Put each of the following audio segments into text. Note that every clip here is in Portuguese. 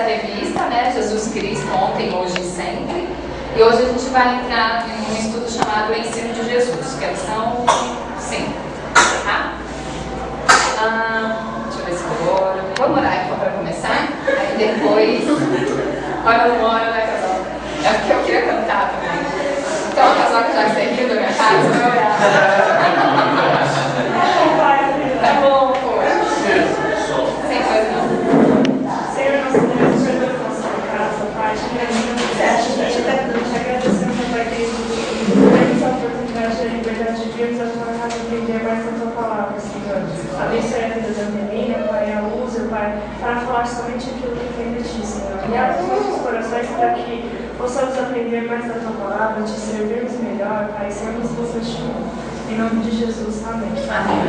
revista, né? Jesus Cristo, ontem, hoje e sempre. E hoje a gente vai entrar em um estudo chamado O Ensino de Jesus, que é a lição 5, tá? Deixa eu ver se eu vou. Vamos orar então para começar? Aí depois. Olha, não ora, né, Casal? É porque eu queria cantar também. Então, o Casal que já se riu da minha casa, vai orar. Tá bom, pô. Sem coisa não. Senhor, nosso Deus, perdoa a nossa casa, Pai. A gente te agradecemos, Pai, por essa oportunidade de liberdade de virmos a tua casa aprender mais a tua palavra, Senhor. Abençoe a vida da menina, Pai, a usa, Pai, para falar somente aquilo que vem de ti, Senhor. E abre os nossos corações para que possamos aprender mais da tua palavra, te servirmos melhor, Pai, sermos luz neste mundo. Em nome de Jesus, amém. Amém.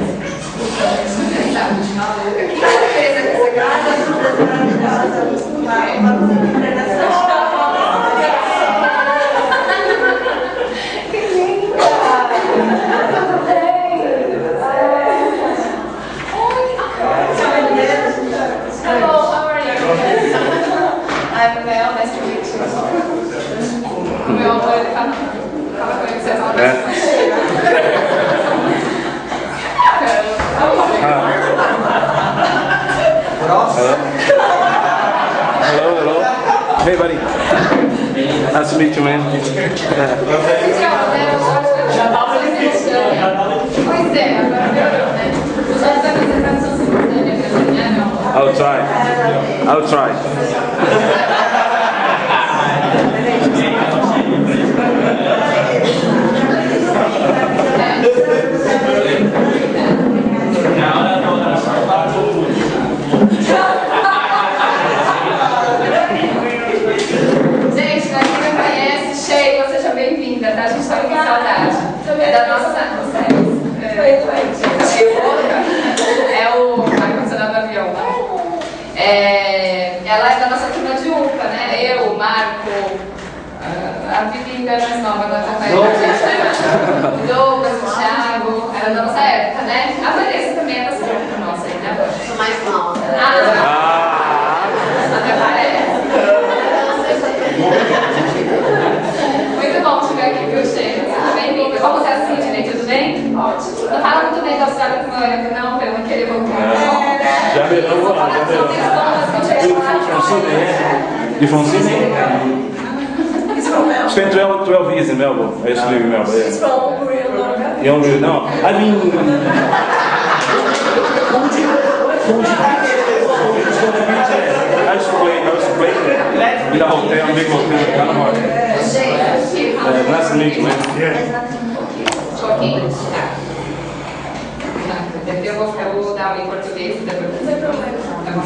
Quem fez essa graça maravilhosa? Que linda! Hello, how are you? I'm Mel, nice to meet you. O meu amor, ele fala comigo que você fala. Hello. Hey, buddy. Nice to meet you, man. Pois é, agora melhorou, né? Os outros apresentados são simultâneos, né? I'll try. Gente, pra quem não conhece, Sheila, seja bem-vinda, tá? A gente tá com saudade. É da nossa. É o ar-condicionado do avião, né? Ela é da nossa turma de UPA, né? Eu, o Marco, a Vivi ainda é mais nova, ela tá com a gente, né? O Douglas, o Thiago, era da nossa época, né? A Vanessa também é dessa época nossa aí, né? Eu sou mais nova. Até parece. Muito bom te ver aqui, viu, Sheila? Seja bem-vinda. Como você é assim, Dinei? Tudo bem? Ótimo. Não fala muito bem da Austrália com o meu elenco, não, pra eu não querer voltar. Já melhorou, You from Sydney? Spent 12 years in Melbourne. I used to live in Melbourne. He's from Rio. You don't really know. I mean, I used to play in a hotel, big hotel, kind of hard. Nice to meet you, man. Estou aqui. Eu vou dar aula em português, depois não tem problema. Tá bom?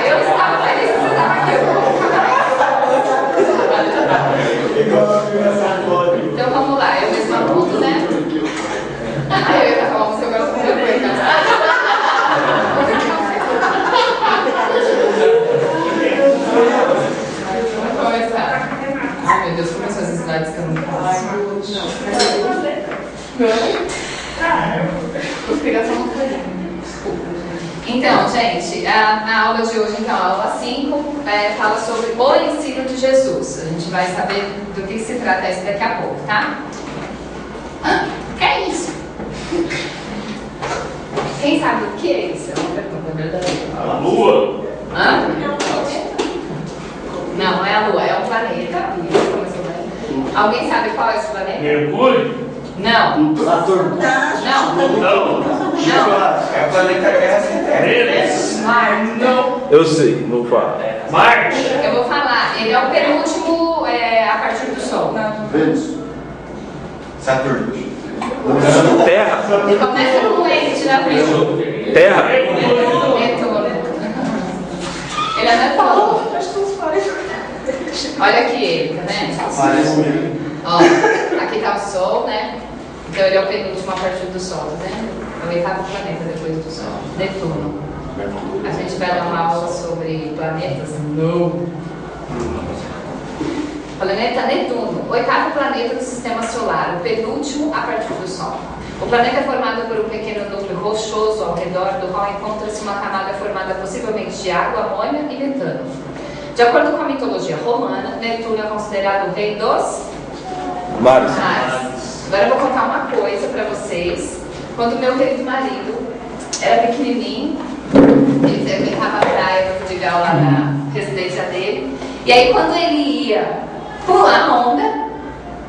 Eu estava feliz que você estava aqui. Então vamos lá, eu mesmo aponto, né? Aí eu ia falar uma música, agora eu vou começar. Ai meu Deus, começou as slides que eu não faço. Vou pegar só uma coisinha. Desculpa. Então, gente, a aula de hoje, então, a aula 5, fala sobre o ensino de Jesus. A gente vai saber do que se trata isso daqui a pouco, tá? O que é isso? Quem sabe o que é isso? É uma pergunta verdadeira. A Lua? Hã? Não, não é a Lua, é um planeta. Começou bem. Alguém sabe qual é esse planeta? Mercúrio? Não. Saturno. Não. É o planeta Terra sem terra. Vênus? Marte. Eu sei, não fala. Marte? Eu vou falar. Ele é o penúltimo a partir do Sol. Vênus. Saturno. Terra? Ele começa com ente na frente. Terra? Netuno. Ele é Netuno. Olha aqui ele, tá vendo? Parece mesmo. Ó, aqui tá o Sol, né? Então ele é o penúltimo a partir do Sol, tá vendo? É o oitavo planeta depois do Sol. Netuno. A gente vai dar uma aula sobre planetas? Não. Planeta Netuno, oitavo planeta do Sistema Solar, o penúltimo a partir do Sol. O planeta é formado por um pequeno núcleo rochoso ao redor do qual encontra-se uma camada formada possivelmente de água, amônia e metano. De acordo com a mitologia romana, Netuno é considerado o rei dos Mares. mares. Agora eu vou contar uma coisa para vocês. Quando meu querido marido era pequenininho, ele brincava na praia no Vidigal lá na residência dele. E aí quando ele ia pular a onda,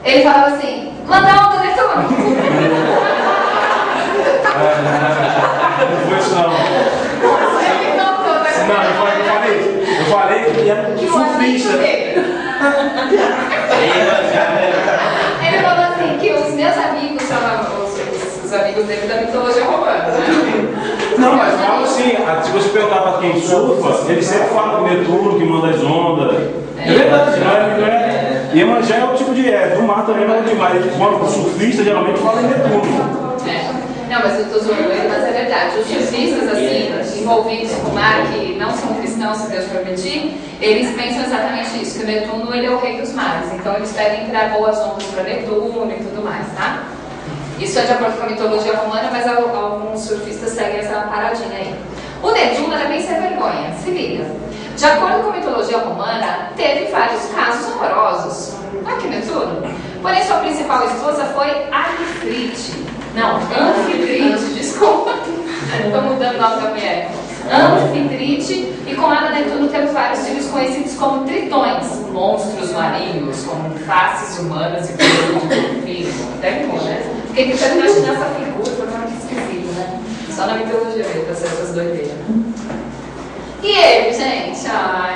ele falava assim: manda a onda, Netuno! Não foi isso não. Ele contou, né? Não, eu falei que ele era surfista. Ele falou assim que os meus amigos são os amigos dele da mitologia romana, né? Não, mas fala assim, se você perguntar para quem surfa, ele sempre fala que Netuno, que manda as ondas. É verdade, não é? E Iemanjá é o tipo de do mar também não é demais. Quando o surfista geralmente fala em Netuno. Não, mas eu tô zoando ele, mas é verdade. Os surfistas, assim, envolvidos com o mar, que não são cristãos, se Deus permitir, eles pensam exatamente isso, que o Netuno, ele é o rei dos mares. Então eles pedem para boas ondas para Netuno e tudo mais, tá? Isso é de acordo com a mitologia romana, mas alguns surfistas seguem essa paradinha aí. O Netuno era bem sem vergonha, se liga. De acordo com a mitologia romana, teve vários casos amorosos. Aqui Netuno. Porém, sua principal esposa foi Anfítrite. Não, Anfitrite, desculpa. Estou mudando o nome da mulher. Anfitrite, e com ela Netuno teve vários filhos conhecidos como tritões, monstros marinhos, com faces humanas e corpo de golfinho. Até bom, né? Fiquei tentando imaginar essa figura, foi muito esquisito, né? Só na mitologia mesmo, pra ser essas doideiras. E ele, gente?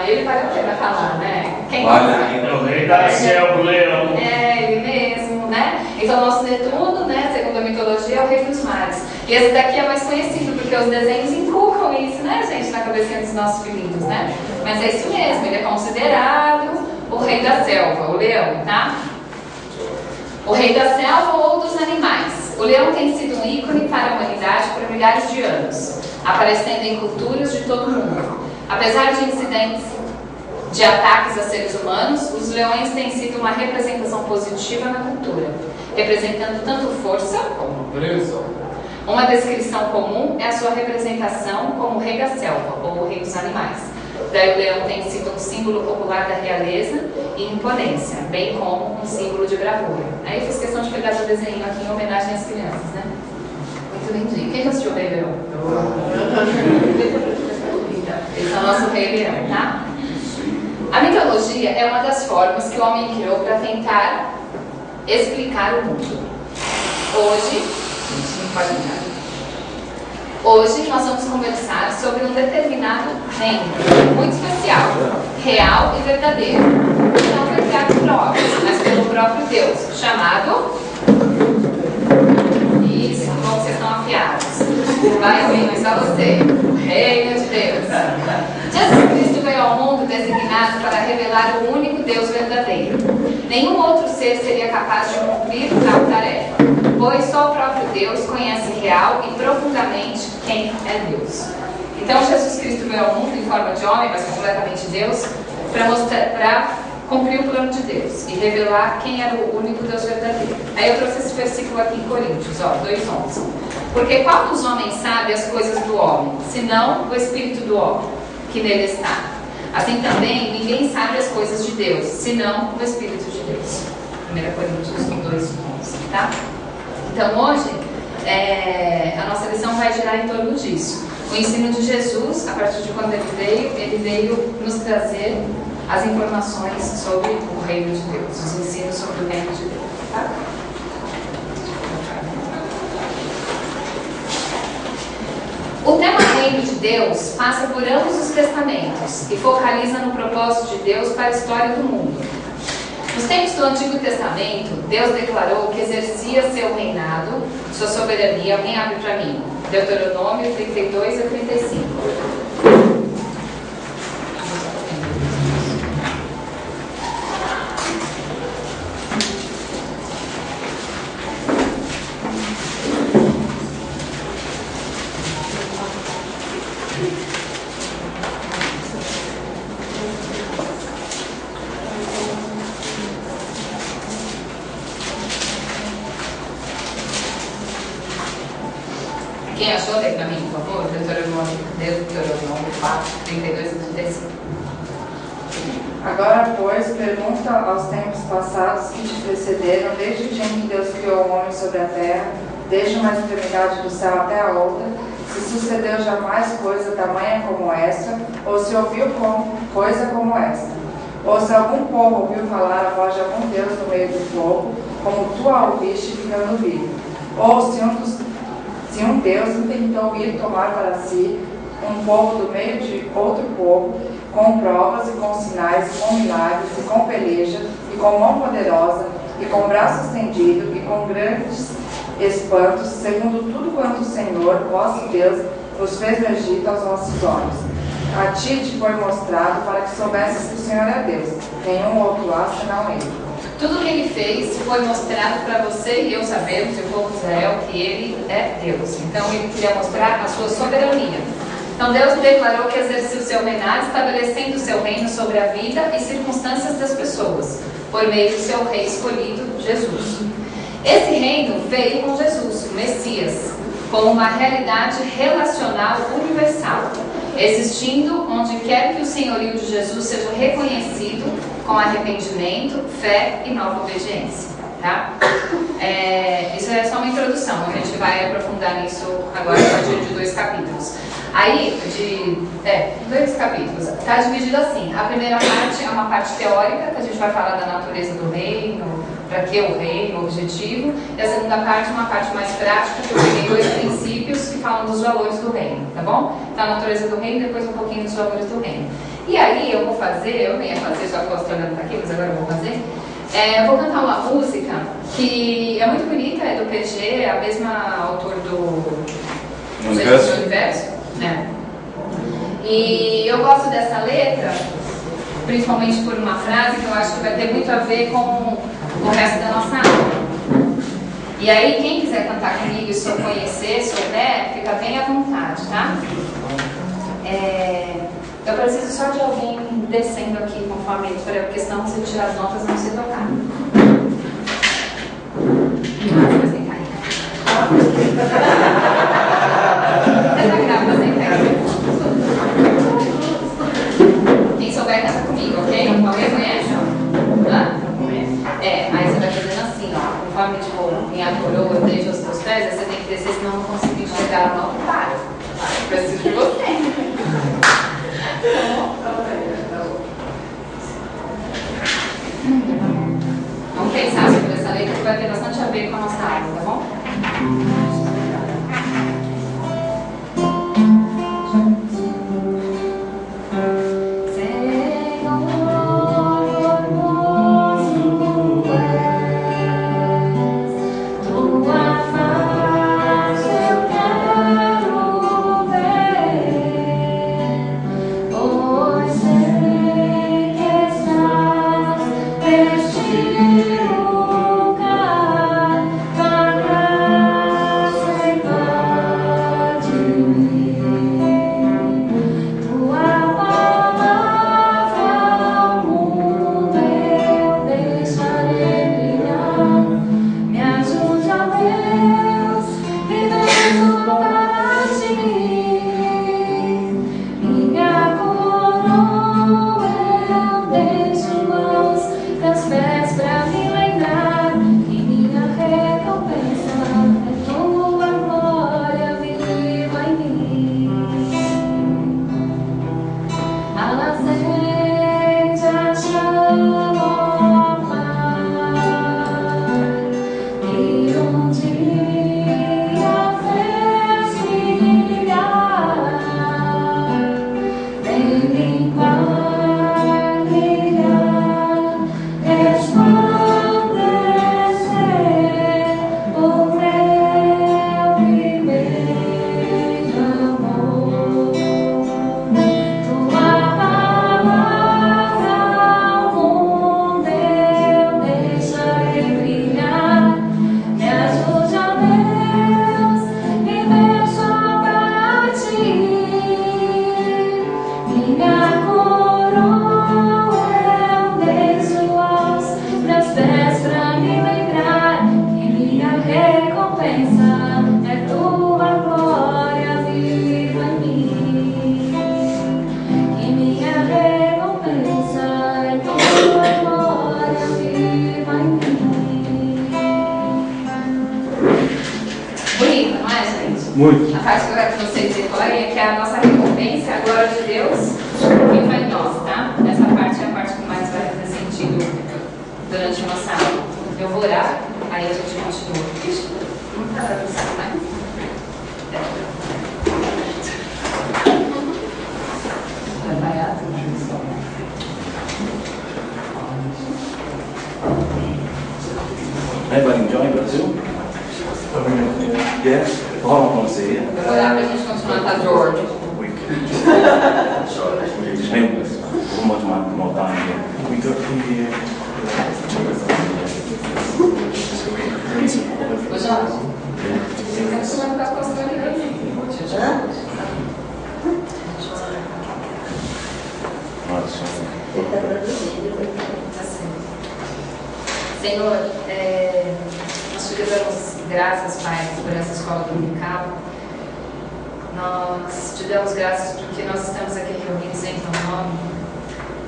Ele vale a pena falar, né? Quem O rei da céu, o leão. É, ele mesmo, né? Então, nosso Netuno, né, segundo a mitologia, é o rei dos mares. E esse daqui é mais conhecido, porque os desenhos inculcam isso, né, gente, na cabecinha dos nossos filhinhos, né? Mas é isso mesmo, ele é considerado o rei da selva, o leão, tá? O rei da selva ou dos animais. O leão tem sido um ícone para a humanidade por milhares de anos, aparecendo em culturas de todo o mundo. Apesar de incidentes de ataques a seres humanos, os leões têm sido uma representação positiva na cultura, representando tanto força como beleza. Uma descrição comum é a sua representação como o rei da selva, ou o rei dos animais. Daí o leão tem sido um símbolo popular da realeza e imponência, bem como um símbolo de bravura. Aí eu fiz questão de pegar o desenho aqui em homenagem às crianças, né? Muito lindinho. Quem já assistiu o Rei Leão? Esse é o nosso Rei Leão, tá? A mitologia é uma das formas que o homem criou para tentar explicar o mundo. Hoje, nós vamos conversar sobre um determinado reino muito especial, real e verdadeiro. Não foi criado por homens, mas pelo próprio Deus, chamado... Isso, como vocês estão afiados. Vai ouvir, mas só você. O reino de Deus. Jesus Cristo veio ao mundo designado para revelar o único Deus verdadeiro. Nenhum outro ser seria capaz de cumprir tal tarefa, pois só o próprio Deus conhece real e profundamente quem é Deus. Então Jesus Cristo veio ao mundo em forma de homem, mas completamente Deus, para cumprir o plano de Deus e revelar quem era o único Deus verdadeiro. Aí eu trouxe esse versículo aqui em Coríntios, 2:11. Porque qual dos homens sabe as coisas do homem, senão o Espírito do homem, que nele está? Assim também, ninguém sabe as coisas de Deus, senão o Espírito de Deus. 1 Coríntios 2:11, tá? Então hoje, a nossa lição vai girar em torno disso. O ensino de Jesus, a partir de quando ele veio nos trazer as informações sobre o reino de Deus, os ensinos sobre o reino de Deus, tá? O tema reino de Deus passa por ambos os testamentos e focaliza no propósito de Deus para a história do mundo. Nos tempos do Antigo Testamento, Deus declarou que exercia seu reinado, sua soberania. Alguém abre para mim? Deuteronômio 32:35. Quem achou, lê para mim, por favor. Deuteronômio 4, 32 e 35. Agora, pois, pergunta aos tempos passados que te precederam, desde o dia em que Deus criou o homem sobre a terra, desde uma extremidade do céu até a outra, se sucedeu jamais coisa tamanha como esta, ou se ouviu coisa como esta. Ou se algum povo ouviu falar a voz de algum Deus no meio do povo, como tu a ouviste ficando vivo. Ou se um Deus intentou ir tomar para si um povo do meio de outro povo, com provas e com sinais, com milagres e com peleja, e com mão poderosa, e com braço estendido, e com grandes espantos, segundo tudo quanto o Senhor, vosso Deus, vos fez no Egito aos vossos olhos. A ti te foi mostrado para que soubesses que o Senhor é Deus, nenhum outro há senão Ele. Tudo que ele fez foi mostrado para você e eu sabemos, e o povo de Israel, que ele é Deus. Então ele queria mostrar a sua soberania. Então Deus declarou que exercia o seu reinado, estabelecendo o seu reino sobre a vida e circunstâncias das pessoas, por meio do seu rei escolhido, Jesus. Esse reino veio com Jesus, o Messias, como uma realidade relacional universal, existindo onde quer que o senhorio de Jesus seja reconhecido com arrependimento, fé e nova obediência. Tá? Isso é só uma introdução, a gente vai aprofundar nisso agora a partir de 2 capítulos. Aí, 2 capítulos, está dividido assim. A primeira parte é uma parte teórica, que a gente vai falar da natureza do reino, para que o reino, o objetivo. E a segunda parte é uma parte mais prática, que eu peguei 2 princípios que falam dos valores do reino, tá bom? Então, a natureza do reino e depois um pouquinho dos valores do reino. E aí, eu vou fazer, eu nem ia fazer, só que eu estou olhando para aqui, mas agora eu vou fazer. Eu vou cantar uma música que é muito bonita, é do PG, é a mesma autor do Universo. E eu gosto dessa letra, principalmente por uma frase que eu acho que vai ter muito a ver com o resto da nossa aula. E aí, quem quiser cantar comigo e só conhecer, souber, fica bem à vontade, tá? Eu preciso só de alguém descendo aqui conforme ele for, porque senão se eu tirar as notas não sei tocar. Mas sem cair. Você tá grávida sem cair? Quem souber canta comigo, ok? Alguém conhece? Hã? Aí você vai fazendo assim, ó. Conforme tipo, em a coroa, eu deixo os teus pés, aí você tem que descer, senão eu não consigo enxergar a mão. Para. Eu preciso de você. Vamos pensar sobre essa letra que vai ter bastante a ver com a nossa aula, tá bom? Neste lugar, Muito. A parte que eu quero que vocês decorem é que a nossa recompensa é a glória de Deus que vai em nós, tá? Essa parte é a parte que mais vai fazer sentido durante a nossa aula. Eu vou orar, aí a gente continua. Ixi, não tá dando certo, né? Everybody enjoying Brazil? Yes. Hold on, vamos ver. Eu vou orar pra gente continuar, tá, George? Vamos more time here. We got here. Ô, Jorge, você vai ficar postando aí. Senhor, nós te damos graças, Pai, por essa escola dominical. Nós te damos graças porque nós estamos aqui reunidos em teu nome.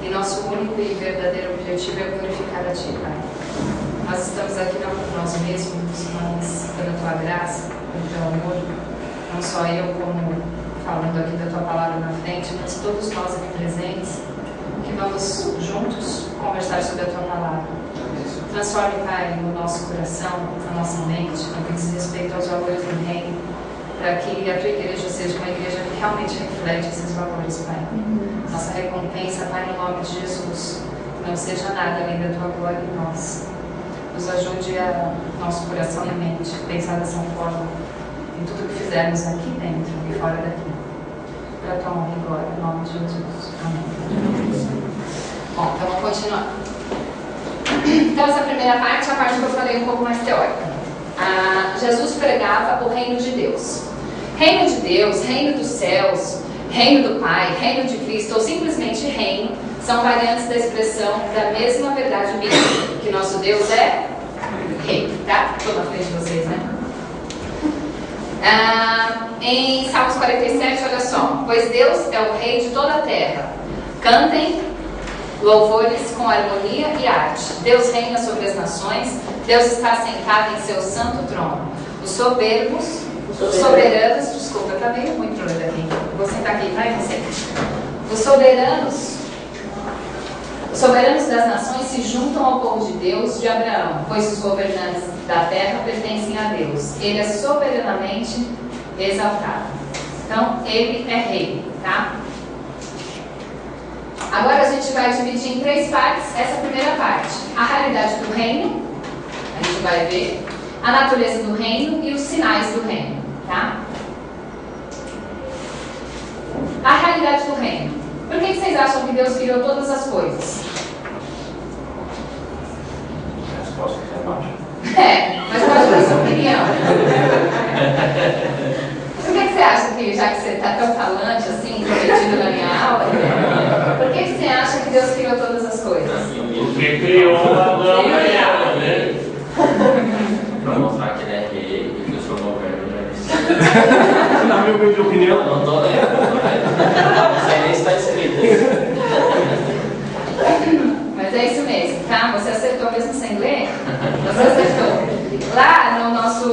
E nosso único e verdadeiro objetivo é glorificar a Ti, Pai. Nós estamos aqui não por nós mesmos, mas pela Tua graça, pelo Teu amor. Não só eu, como falando aqui da Tua palavra na frente, mas todos nós aqui presentes, que vamos juntos conversar sobre a Tua palavra. Transforme, Pai, no nosso coração, na nossa mente, no que diz respeito aos valores do reino, para que a Tua igreja seja uma igreja que realmente reflete esses valores, Pai. Nossa recompensa, Pai, no nome de Jesus, não seja nada além da Tua glória em nós. Nos ajude a nosso coração e mente pensar dessa forma em tudo que fizermos aqui dentro e fora daqui. Para a Tua honra e glória, em nome de Jesus. Amém. Bom, então vamos continuar. Então essa primeira parte é a parte que eu falei um pouco mais teórica. Jesus pregava o reino de Deus. Reino de Deus, reino dos céus, reino do Pai, reino de Cristo, ou simplesmente reino, são variantes da expressão da mesma verdade bíblica, que nosso Deus é rei, tá? Estou na frente de vocês, né? Em Salmos 47, olha só: pois Deus é o rei de toda a terra. Cantem louvores com harmonia e arte. Deus reina sobre as nações. Deus está sentado em seu santo trono. Os soberanos, desculpa, eu acabei muito problema aqui. Vou sentar aqui, vai você. Os soberanos das nações se juntam ao povo de Deus de Abraão, pois os governantes da terra pertencem a Deus. Ele é soberanamente exaltado. Então, ele é rei, tá? Agora a gente vai dividir em 3 partes essa primeira parte. A realidade do reino, a gente vai ver, a natureza do reino e os sinais do reino, tá? A realidade do reino. Por que vocês acham que Deus criou todas as coisas? Resposta é baixa. Mas pode dar sua opinião. Por que você acha que, já que você está tão falante assim, prometido na minha aula, por que você acha que Deus criou todas as coisas? Porque criou Adão e Eva, né? Para mostrar que ele é rei e que o seu governo é. Na minha humilde opinião, Não tô lendo, não sei nem se está escrito. Mas é isso mesmo, tá? Você acertou mesmo sem ler? Você acertou. Lá no nosso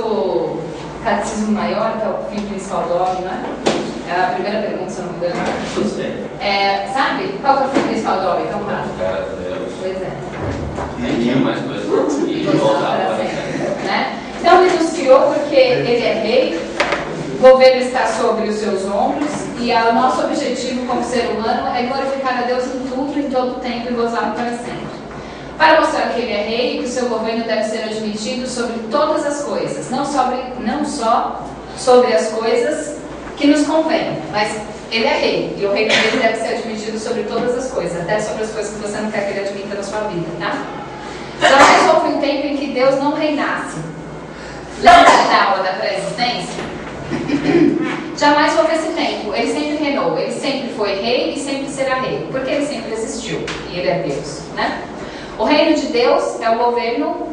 catecismo maior, que é o fim principal do homem, não é? É a primeira pergunta, se eu não me engano. Não sei. Sabe? Qual que é o fim principal do homem? Então, claro. Cara, Deus. Pois é. Nem tinha mais coisas. E voltava. Né? Então ele nos criou porque ele é rei, o governo está sobre os seus ombros e o nosso objetivo como ser humano é glorificar a Deus em tudo, em todo o tempo e gozá-lo para sempre. Para mostrar que ele é rei e que o seu governo deve ser admitido sobre todas as coisas, não só sobre as coisas que nos convêm, mas ele é rei e o reino dele deve ser admitido sobre todas as coisas, até sobre as coisas que você não quer que ele admita na sua vida, tá? Jamais houve um tempo em que Deus não reinasse. Lembra da aula da pré-existência? Jamais houve esse tempo. Ele sempre reinou. Ele sempre foi rei e sempre será rei. Porque ele sempre existiu. E ele é Deus, né? O reino de Deus é o governo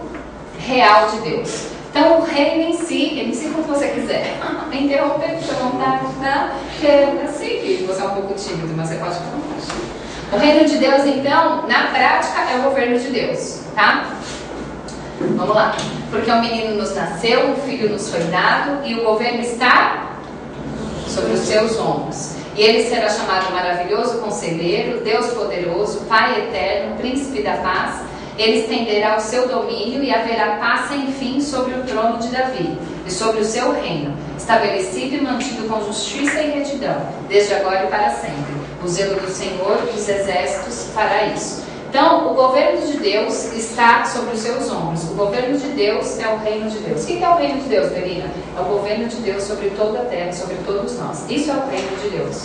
real de Deus. Então o reino em si como você quiser. Me interromper por sua vontade, tá? Porque eu sei que você é um pouco tímido, mas você pode ficar à vontade. O reino de Deus, então, na prática, é o governo de Deus, tá? Vamos lá. Porque um menino nos nasceu, um filho nos foi dado, e o governo está sobre os seus ombros. E ele será chamado Maravilhoso Conselheiro, Deus Poderoso, Pai Eterno, Príncipe da Paz. Ele estenderá o seu domínio e haverá paz sem fim sobre o trono de Davi e sobre o seu reino, estabelecido e mantido com justiça e retidão, desde agora e para sempre. O zelo do Senhor dos Exércitos fará isso. Então, o governo de Deus está sobre os seus ombros. O governo de Deus é o reino de Deus. O que é o reino de Deus, Verina? É o governo de Deus sobre toda a terra, sobre todos nós. Isso é o reino de Deus.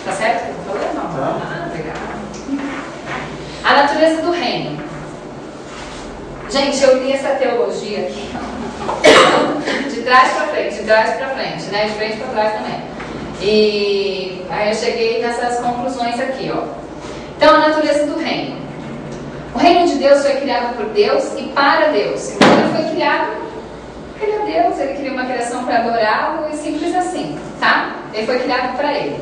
Tá certo que eu tô falando? Não. Ah, legal. A natureza do reino. Gente, eu li essa teologia aqui, de trás para frente, né? De frente para trás também. E aí eu cheguei nessas conclusões aqui, ó. Então, a natureza do reino. O reino de Deus foi criado por Deus e para Deus. Então, ele foi criado, ele é Deus, ele criou uma criação para adorá-lo e simples assim, tá? Ele foi criado para ele.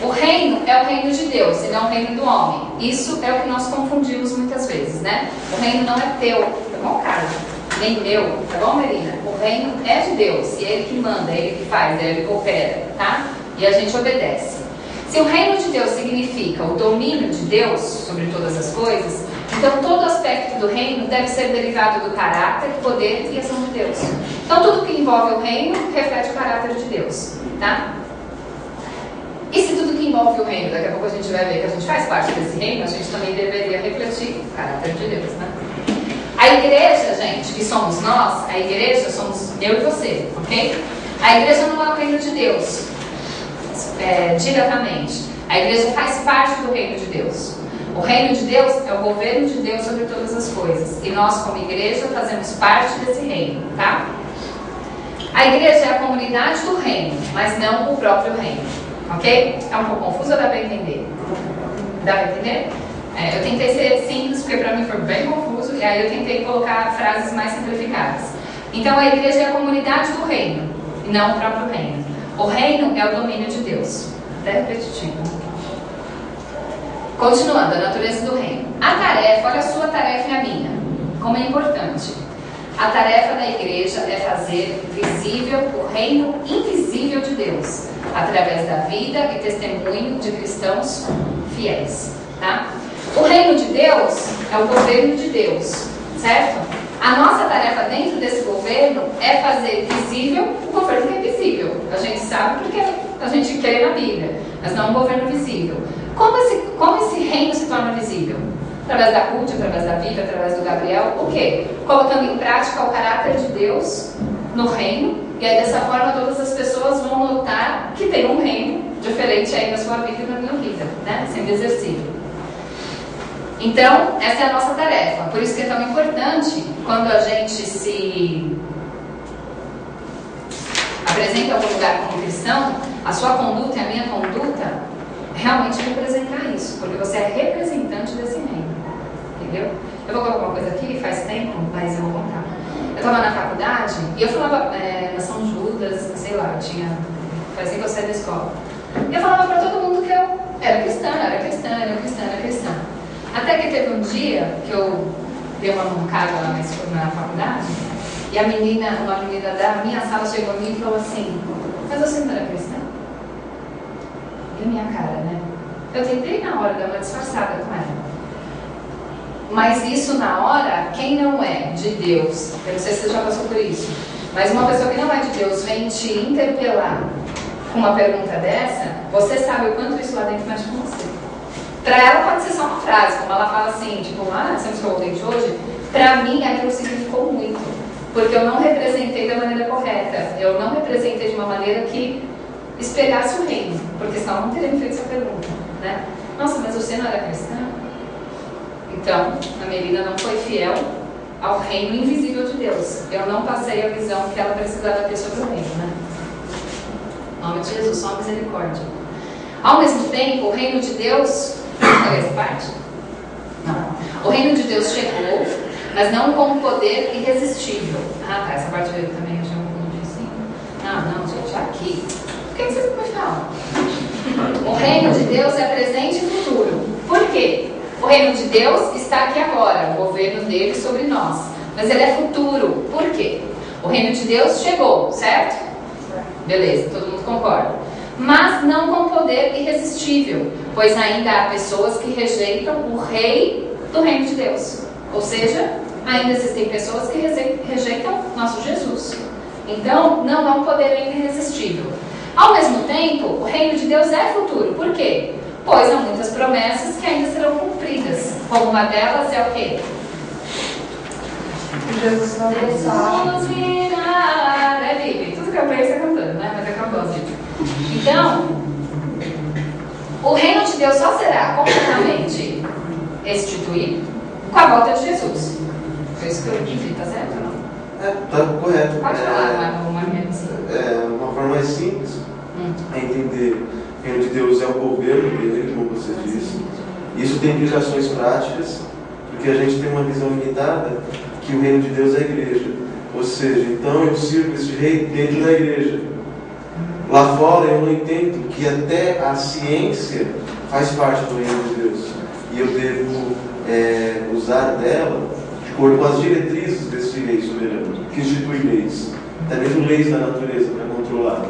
O reino é o reino de Deus e não o reino do homem. Isso é o que nós confundimos muitas vezes, né? O reino não é teu, tá bom, Carlos? Nem meu, tá bom, Marina? O reino é de Deus e é ele que manda, é ele que faz, é ele que opera, tá? E a gente obedece. Se o reino de Deus significa o domínio de Deus sobre todas as coisas, então todo aspecto do reino deve ser derivado do caráter, poder e ação de Deus. Então tudo que envolve o reino reflete o caráter de Deus, tá? E se tudo que envolve o reino, daqui a pouco a gente vai ver que a gente faz parte desse reino, a gente também deveria refletir o caráter de Deus, né? A igreja, gente, que somos nós, a igreja somos eu e você, ok? A igreja não é o reino de Deus, diretamente. A igreja faz parte do reino de Deus. O reino de Deus é o governo de Deus sobre todas as coisas. E nós, como igreja, fazemos parte desse reino, tá? A igreja é a comunidade do reino, mas não o próprio reino. Ok? É um pouco confuso ou dá para entender? Dá para entender? Eu tentei ser simples, porque para mim foi bem confuso, e aí eu tentei colocar frases mais simplificadas. Então, a igreja é a comunidade do reino, e não o próprio reino. O reino é o domínio de Deus. Até repetitivo. Continuando, a natureza do reino. A tarefa, olha a sua tarefa e a minha. Como é importante. A tarefa da igreja é fazer visível o reino invisível de Deus, através da vida e testemunho de cristãos fiéis, tá? O reino de Deus é o governo de Deus, certo? A nossa tarefa dentro desse governo é fazer visível o governo que é visível. A gente sabe porque a gente crê na Bíblia, mas não um governo visível. Como esse reino se torna visível? Através da Ruth, através da Bíblia, através do Gabriel, o quê? Colocando em prática o caráter de Deus no reino, e aí dessa forma todas as pessoas vão notar que tem um reino diferente aí na sua vida e na minha vida, né? Sendo exercido. Então, essa é a nossa tarefa. Por isso que é tão importante quando a gente se apresenta a algum lugar como cristão, a sua conduta e a minha conduta realmente representar isso, porque você é representante desse reino. Entendeu? Eu vou colocar uma coisa aqui, faz tempo, mas eu vou contar. Eu estava na faculdade e eu falava na São Judas, sei lá, faz assim que eu saí da escola. E eu falava para todo mundo que eu era cristã. Até que teve um dia que eu dei uma mancada lá na faculdade e uma menina da minha sala chegou a mim e falou assim: mas você não era cristã? E a minha cara, né? Eu tentei na hora dar uma disfarçada com ela. Mas isso na hora, quem não é de Deus, eu não sei se você já passou por isso, mas uma pessoa que não é de Deus vem te interpelar com uma pergunta dessa, você sabe o quanto isso lá dentro mexe com você. Para ela pode ser só uma frase, como ela fala assim, tipo, você não escovou o dente hoje? Para mim aquilo significou muito, porque eu não representei da maneira correta, eu não representei de uma maneira que espelhasse o reino, porque senão não teria me feito essa pergunta, né? Nossa, mas você não era cristã? Então, a Melina não foi fiel ao reino invisível de Deus. Eu não passei a visão que ela precisava ter sobre o reino, né? Em nome de Jesus, só misericórdia. Ao mesmo tempo, o reino de Deus... Olha essa parte? Não. O reino de Deus chegou, mas não com um poder irresistível. Ah, tá, essa parte veio também, eu já confundi assim. Não, gente, aqui. Por que vocês não me falam? O reino de Deus é presente e futuro. Por quê? O reino de Deus está aqui agora, o governo dele sobre nós. Mas ele é futuro. Por quê? O reino de Deus chegou, certo? Beleza, todo mundo concorda. mas não com poder irresistível, pois ainda há pessoas que rejeitam o rei do reino de Deus. Ou seja, ainda existem pessoas que rejeitam nosso Jesus. Então, não há um poder ainda irresistível. Ao mesmo tempo, o reino de Deus é futuro. Por quê? Pois há muitas promessas que ainda serão cumpridas. Como uma delas é o quê? Jesus não Vamos virar. É Vivi. Tudo que eu penso é cantando, né? Mas é cantando. Então, o reino de Deus só será completamente restituído com a volta de Jesus. Foi isso que eu disse, tá certo ou não? Tá correto. Pode falar uma assim. Uma forma mais simples é entender que o reino de Deus é o governo dele, como você disse. Isso tem implicações práticas, porque a gente tem uma visão limitada que o reino de Deus é a igreja. Ou seja, então eu sirvo esse rei dentro da igreja. Lá fora eu não entendo que até a ciência faz parte do reino de Deus. E eu devo usar dela de acordo com as diretrizes desse rei soberano, que institui leis. Até mesmo leis da natureza para controlar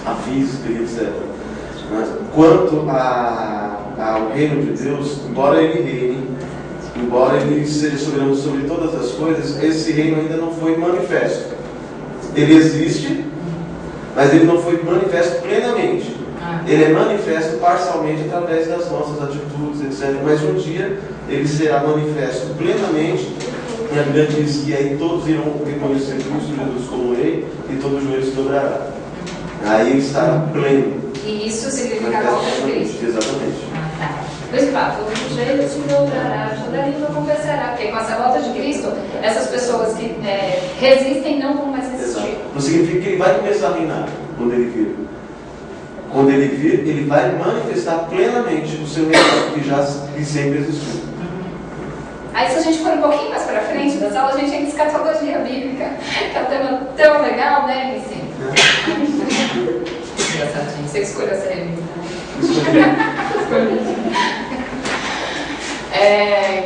a física e etc. Mas, quanto ao reino de Deus, embora ele reine, embora ele seja soberano sobre todas as coisas, esse reino ainda não foi manifesto. Ele existe, mas ele não foi manifesto plenamente. Ele é manifesto parcialmente através das nossas atitudes, etc. Mas um dia ele será manifesto plenamente. E a Bíblia diz que aí todos irão reconhecer Cristo Jesus como rei e todo joelho se dobrará. Aí ele estará pleno. E isso significa a volta de Cristo. Exatamente. Tá. Pois fala, todo joelho se dobrará, toda língua confessará. Porque com essa volta de Cristo, essas pessoas que resistem não vão mais resistir. Exato. Não significa que ele vai começar a reinar quando ele vir. Quando ele vir, ele vai manifestar plenamente o seu reino que sempre existiu. Aí se a gente for um pouquinho mais para frente das aulas, a gente tem escatologia bíblica, que é um tema tão legal, né, Missy? Engraçadinho, você escolheu essa revista.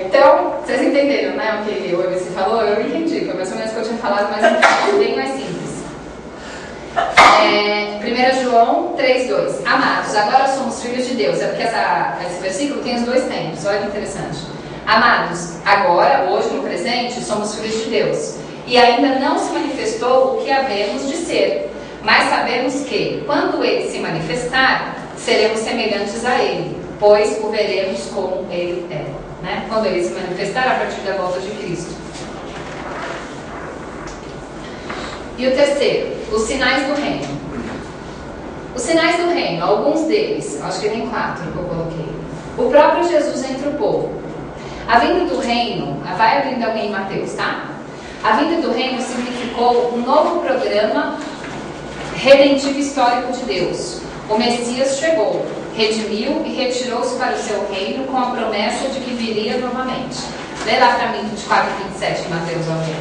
Então, vocês entenderam, né, o que o MC falou? Eu entendi, foi mais ou menos o que eu tinha falado, mas bem mais simples. 1 João 3,2. Amados, agora somos filhos de Deus. É porque esse versículo tem os dois tempos, olha que interessante. Amados, agora, hoje, no presente, somos filhos de Deus. E ainda não se manifestou o que havemos de ser. Mas sabemos que, quando Ele se manifestar, seremos semelhantes a Ele, pois o veremos como Ele é. Né? Quando Ele se manifestar, a partir da volta de Cristo. E o terceiro, os sinais do reino. Os sinais do reino, alguns deles, acho que tem 4 que eu coloquei. O próprio Jesus entre o povo. A vinda do reino, vai abrindo alguém em Mateus, tá? A vinda do reino significou um novo programa redentivo histórico de Deus. O Messias chegou, redimiu e retirou-se para o seu reino com a promessa de que viria novamente. Lê lá para mim, 24 e 27 em Mateus, alguém.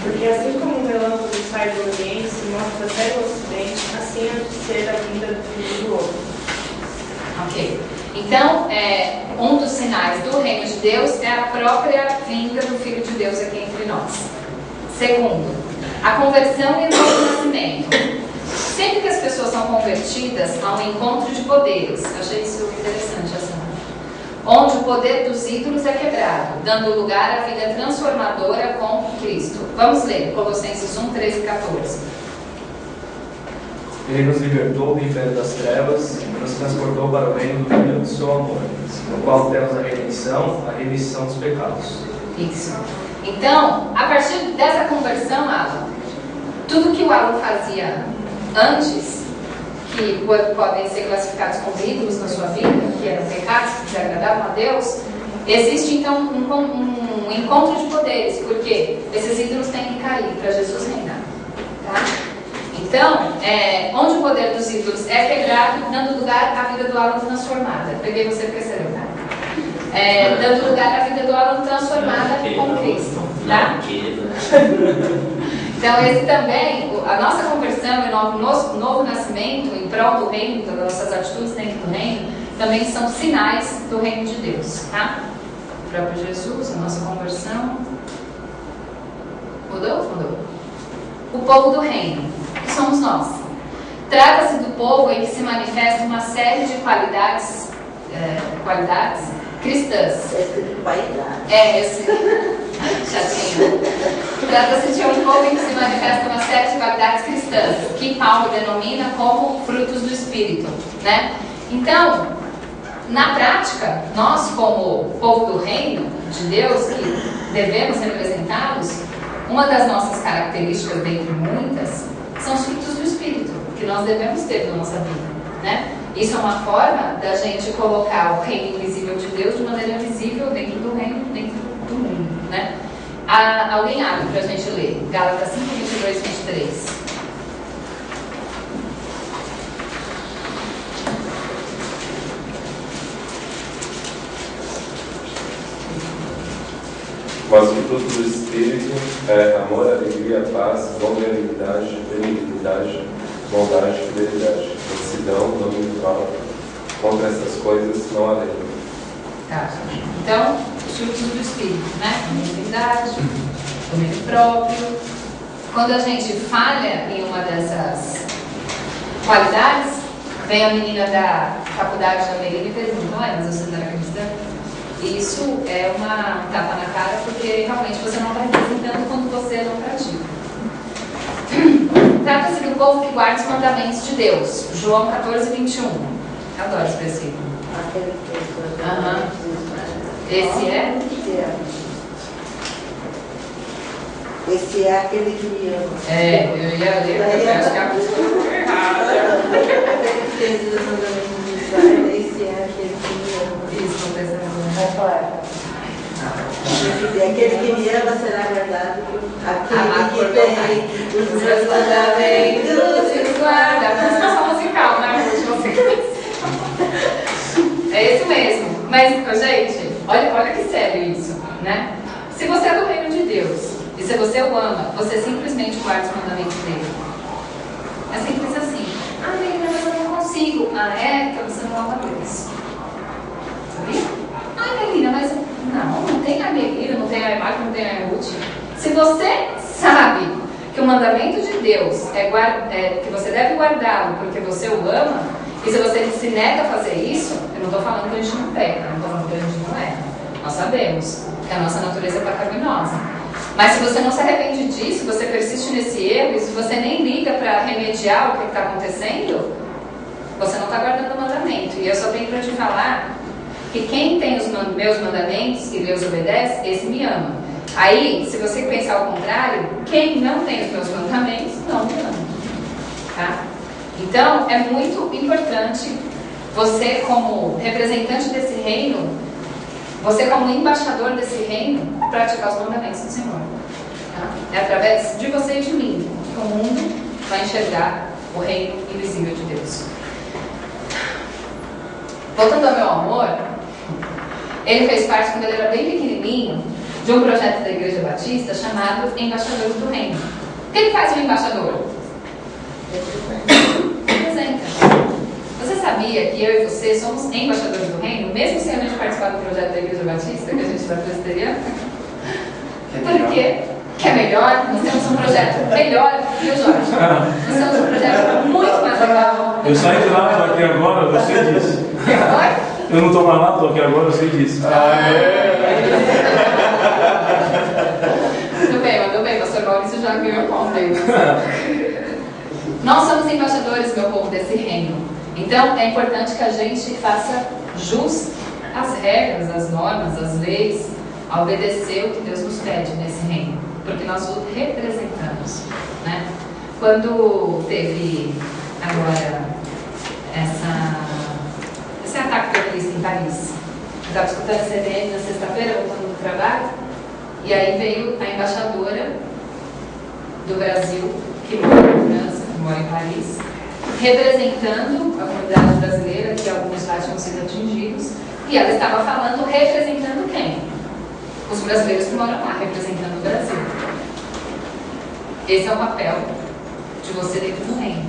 Porque assim como um relâmpago sai do Oriente e se mostra até o Ocidente, assim há de ser a vinda do Filho do Homem. Ok. Então, um dos sinais do reino de Deus é a própria vinda do Filho de Deus aqui entre nós. Segundo, a conversão e o novo nascimento. Sempre que as pessoas são convertidas, há um encontro de poderes. Achei isso interessante, essa onde o poder dos ídolos é quebrado, dando lugar à vida transformadora com Cristo. Vamos ler Colossenses 1, 13 e 14. Ele nos libertou do império das trevas e nos transportou para o reino do Filho do seu amor, no qual temos a remissão dos pecados. Isso. Então, a partir dessa conversão, Alan, tudo que o Alan fazia antes, que podem ser classificados como ídolos na sua vida, que eram pecados que desagradavam a Deus, existe então um encontro de poderes, porque esses ídolos têm que cair para Jesus reinar. Tá? Então, onde o poder dos ídolos é quebrado, dando lugar à vida do Alan transformada. Peguei você porque você tá? Dando lugar à vida do Alan transformada com Cristo. Tá? Então, esse também, a nossa conversão e o novo nascimento em prol do reino, das nossas atitudes dentro do reino, também são sinais do reino de Deus, tá? próprio Jesus, a nossa conversão. Mudou? O povo do reino, que somos nós. Trata-se do povo em que se manifesta uma série de qualidades cristãs. Chatinho. Trata-se de um povo em que se manifesta uma série de qualidades cristãs, que Paulo denomina como frutos do Espírito, né? Então, na prática, nós como povo do reino de Deus, que devemos representá-los, uma das nossas características, dentre muitas, são os frutos do Espírito, que nós devemos ter na nossa vida, né? Isso é uma forma da gente colocar o reino invisível de Deus de maneira visível dentro do reino, dentro do mundo, né? Alguém abre para a gente ler Gálatas 5, 22, 23. Mas o fruto do Espírito é amor, alegria, paz, longanimidade, benignidade, bondade, fidelidade, mansidão, domínio próprio. Contra essas coisas não há lei. Tá. Então, os frutos do Espírito, né? Benignidade, domínio próprio. Quando a gente falha em uma dessas qualidades, vem a menina da faculdade da Merida e pergunta: mas você não era cristã? Isso é uma tapa na cara, porque realmente você não está representando quando você não pratica. Trata-se do povo que guarda os mandamentos de Deus. João 14, 21. Eu adoro esse versículo. Esse é? Esse é aquele que me ama. Eu ia ler, mas eu acho que é a coisa errada. Esse é aquele que me ama. Isso, não precisa. Aquele que me ama será guardado. Aquele que tem os meus mandamentos e guarda. A construção musical, né? É isso mesmo. Mas, gente, olha que sério isso, né? Se você é do reino de Deus e se você o ama, você simplesmente guarda os mandamentos dele. É simples assim. Menina, mas eu não consigo. Então você não ama Deus. Sabia? Menina, mas não tem a Melina, não tem a Marta, não tem a Ruth. Se você sabe que o mandamento de Deus é que você deve guardá-lo porque você o ama, e se você se nega a fazer isso, eu não estou falando que a gente não peca, não estou falando que a gente não erra. Nós sabemos que a nossa natureza é pecaminosa. Mas se você não se arrepende disso, você persiste nesse erro, e se você nem liga para remediar o que está acontecendo, você não está guardando o mandamento. E eu só tenho para te falar que quem tem os meus mandamentos e Deus obedece, esse me ama. Aí, se você pensar ao contrário, quem não tem os meus mandamentos, não me ama. Tá? Então, é muito importante você, como representante desse reino, você, como embaixador desse reino, praticar os mandamentos do Senhor. Tá? É através de você e de mim que o mundo vai enxergar o reino invisível de Deus. Voltando ao meu amor, ele fez parte, quando ele era bem pequenininho, de um projeto da Igreja Batista chamado Embaixadores do Reino. O que ele faz o embaixador? Representa. Você sabia que eu e você somos embaixadores do reino, mesmo sem a gente participar do projeto da Igreja Batista, que a gente está presbiteriana? Por quê? Que é melhor? Nós temos um projeto melhor, viu, Jorge? Nós temos um projeto muito mais legal. Eu saí de lá, estou aqui agora, eu sei disso. Eu não estou mais lá, estou aqui agora, eu sei disso. Muito bem, pastor Maurício já ganhou conta aí. Nós somos embaixadores, meu povo, desse reino. Então, é importante que a gente faça jus às regras, às normas, às leis, a obedecer o que Deus nos pede nesse reino, porque nós o representamos, né? Quando teve agora esse ataque terrorista em Paris, eu estava escutando a CBN na sexta-feira, voltando do trabalho, e aí veio a embaixadora do Brasil, que mora em França, que mora em Paris, representando a comunidade brasileira, que alguns lá tinham sido atingidos, e ela estava falando, representando quem? Os brasileiros que moram lá, representando o Brasil. Esse é o papel de você dentro do reino.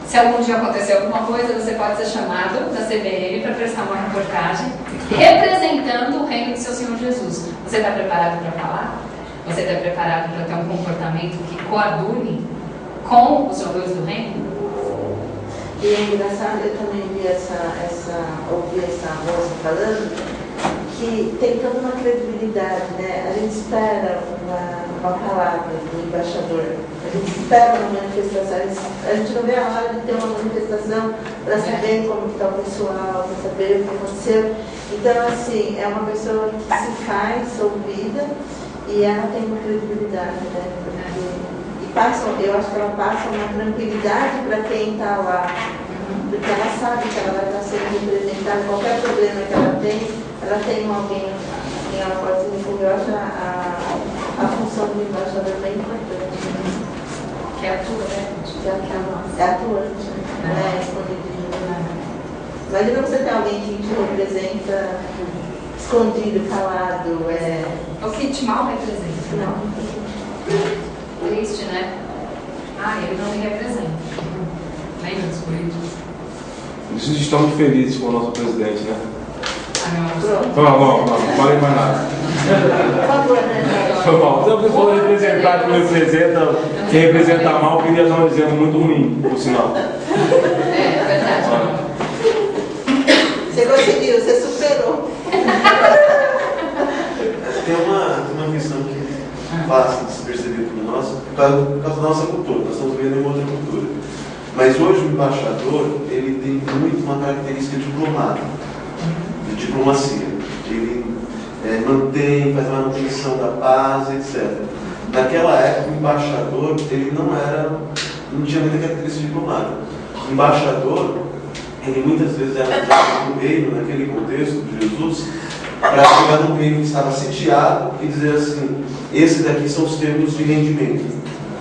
Se algum dia acontecer alguma coisa, você pode ser chamado da CBN para prestar uma reportagem representando o reino de seu Senhor Jesus. Você está preparado para falar? Você está preparado para ter um comportamento que coadune com os valores do reino? E é engraçado, eu também ouvi essa moça falando, que tem toda uma credibilidade, né? A gente espera uma palavra do embaixador, a gente espera uma manifestação, a gente não vê a hora de ter uma manifestação para saber como está o pessoal, para saber o que aconteceu. Então, assim, é uma pessoa que se faz ouvida e ela tem uma credibilidade, né? Eu acho que ela passa uma tranquilidade para quem está lá, porque ela sabe que ela vai estar sendo representada, qualquer problema que ela tem alguém que ela pode se recorrer. Eu acho a função do embaixador bem importante. Que é a tua, né? É atuante, não é escondido. Imagina você ter alguém que te representa escondido, calado. O que te mal representa. Não. Triste, né? Ele não me representa. Lembra dos políticos? Eles estão muito felizes com o nosso presidente, né? Pronto. Não falei mais nada. Por favor, né? Se a pessoa representar que representa, quem representa mal, queria estar um exemplo muito ruim, por sinal. É verdade. Você conseguiu, você superou. Tem uma questão que fácil de se perceber por nós, por causa da nossa cultura. Nós estamos vivendo em outra cultura. Mas hoje o embaixador, ele tem muito uma característica diplomata, de diplomacia. Ele faz a manutenção da paz, etc. Naquela época, o embaixador, ele não tinha muita característica diplomata. O embaixador, ele muitas vezes era usado no reino, naquele contexto de Jesus, para chegar num reino que estava sitiado e dizer assim: esses daqui são os termos de rendimento.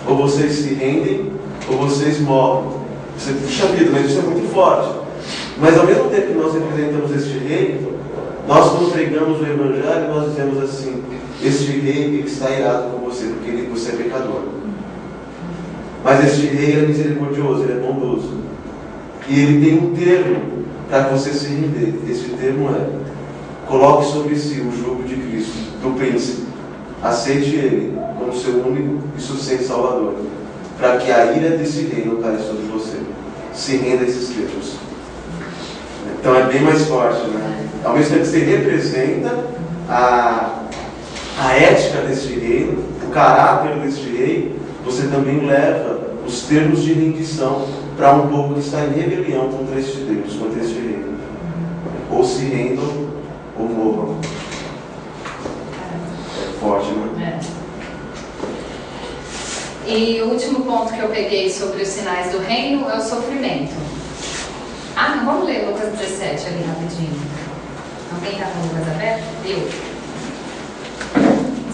Ou vocês se rendem, ou vocês morrem. Você, puxa vida, mas isso é muito forte. Mas ao mesmo tempo que nós representamos este reino, nós quando pregamos o Evangelho, nós dizemos assim: este rei, ele está irado com você, porque você é pecador. Mas este rei é misericordioso, ele é bondoso. E ele tem um termo para você se render. Esse termo é: coloque sobre si o jugo de Cristo, do príncipe. Aceite ele como seu único e suficiente Salvador, para que a ira desse rei não caia sobre você. Se renda a esses termos. Então é bem mais forte, né? Ao mesmo tempo que você representa a ética deste reino, o caráter deste rei, você também leva os termos de rendição para um povo que está em rebelião contra este Deus, contra este reino. Ou se rendam ou morram. É forte, né? E o último ponto que eu peguei sobre os sinais do reino é o sofrimento. Vamos ler Lucas 17 ali rapidinho. Alguém está com o Lucas aberto? Eu.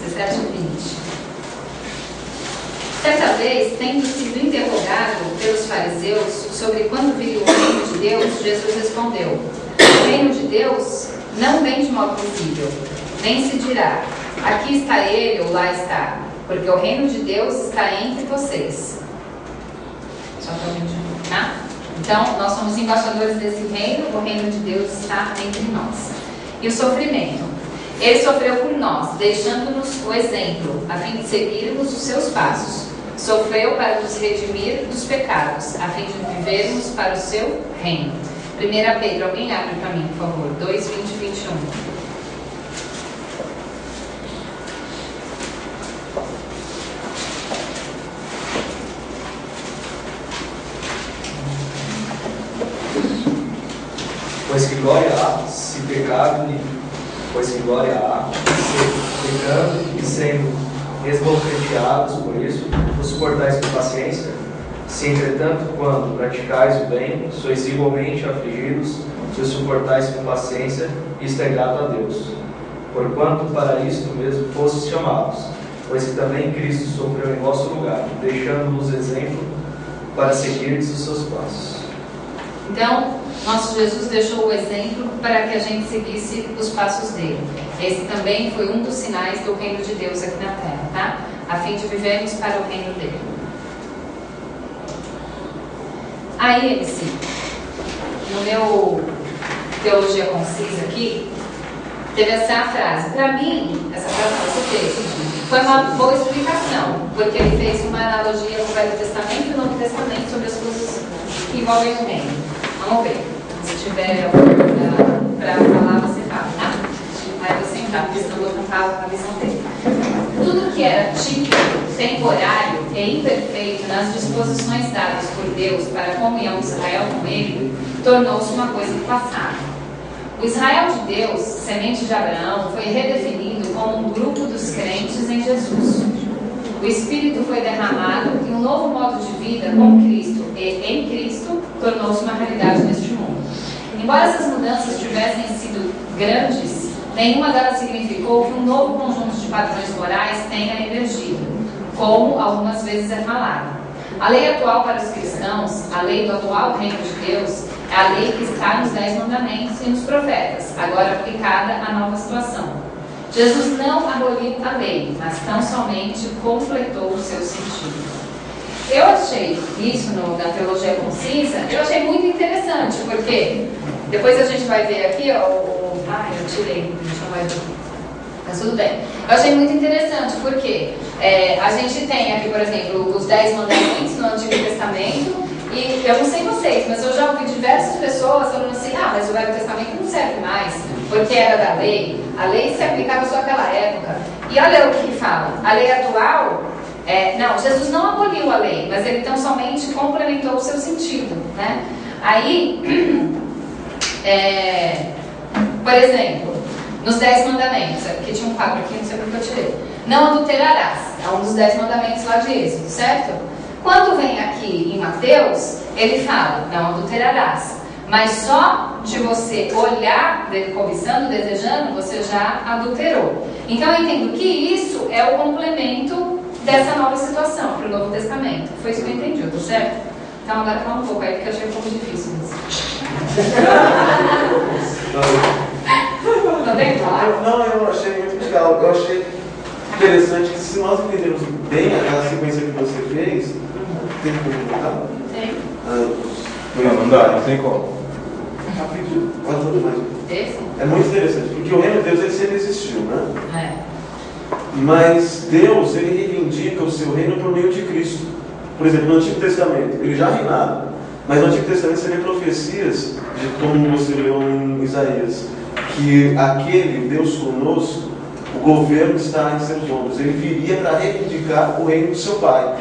17 e 20. Certa vez, tendo sido interrogado pelos fariseus sobre quando viria o reino de Deus, Jesus respondeu: o reino de Deus não vem de modo visível, nem se dirá: aqui está ele ou lá está, porque o reino de Deus está entre vocês. Só para alguém tá? Então, nós somos embaixadores desse reino, o reino de Deus está entre nós. E o sofrimento. Ele sofreu por nós, deixando-nos o exemplo, a fim de seguirmos os seus passos. Sofreu para nos redimir dos pecados, a fim de vivermos para o seu reino. 1 Pedro, alguém abre para mim, por favor. 2, 20 e 21. Pois que glória há, se pecado, pois que glória há, se pecando e sendo esbofeteados por isso, vos suportais com paciência? Se entretanto, quando praticais o bem, sois igualmente afligidos, se os suportais com paciência, isto é grato a Deus. Porquanto para isto mesmo fostes chamados, pois que também Cristo sofreu em vosso lugar, deixando-vos exemplo para seguirdes os seus passos. Então, nosso Jesus deixou o exemplo para que a gente seguisse os passos dele. Esse também foi um dos sinais do reino de Deus aqui na terra, tá? A fim de vivermos para o reino dele. Aí, MC, no meu Teologia Concisa aqui, teve essa frase. Para mim, essa frase não, esse texto, foi uma boa explicação, porque ele fez uma analogia com o Velho Testamento e o Novo Testamento sobre as coisas que envolvem o reino. Vamos ver. Se tiver para falar, você fala, tá? Aí eu vou sentar, porque senão eu vou contar a visão dele. Tudo que era típico, temporário e imperfeito nas disposições dadas por Deus para a comunhão de Israel com Ele, tornou-se uma coisa do passado. O Israel de Deus, semente de Abraão, foi redefinido como um grupo dos crentes em Jesus. O Espírito foi derramado e um novo modo de vida com Cristo e em Cristo tornou-se uma realidade neste mundo. Embora essas mudanças tivessem sido grandes, nenhuma delas significou que um novo conjunto de padrões morais tenha emergido, como algumas vezes é falado. A lei atual para os cristãos, a lei do atual reino de Deus, é a lei que está nos 10 mandamentos e nos profetas, agora aplicada à nova situação. Jesus não aboliu a lei, mas tão somente completou o seu sentido. Eu achei isso na Teologia Concisa, eu achei muito interessante, porque depois a gente vai ver aqui, ó, eu tirei, deixa eu ver. Mas tudo bem. Eu achei muito interessante, porque a gente tem aqui, por exemplo, os 10 mandamentos no Antigo Testamento, e eu não sei vocês, mas eu já ouvi diversas pessoas falando assim, mas o Velho Testamento não serve mais, porque era da lei, a lei se aplicava só naquela época. E olha o que fala, a lei atual, não, Jesus não aboliu a lei, mas ele tão somente complementou o seu sentido, né? Aí, por exemplo, nos 10 mandamentos, aqui tinha um quadro aqui, não sei porque eu tirei. Não adulterarás, é um dos 10 mandamentos lá de Êxodo, certo? Quando vem aqui em Mateus, ele fala, não adulterarás. Mas só de você olhar, cobiçando, desejando, você já adulterou. Então eu entendo que isso é o complemento dessa nova situação para o Novo Testamento. Foi isso que eu entendi, tô certo? Então agora fala um pouco aí, porque eu achei um pouco difícil isso. Tá bem claro? Não, eu achei muito legal. Eu achei interessante que se nós entendermos bem aquela sequência que você fez, tem como colocar? Tem. Não dá, não tem como. Rapidinho, quase tudo mais. Esse? É muito interessante, porque o reino de Deus ele sempre existiu, né? É. Mas Deus, ele reivindica o seu reino por meio de Cristo. Por exemplo, no Antigo Testamento, ele já reinava. Mas no Antigo Testamento você vê profecias, como você leu em Isaías, que aquele Deus conosco, o governo está em seus ombros. Ele viria para reivindicar o reino do seu Pai.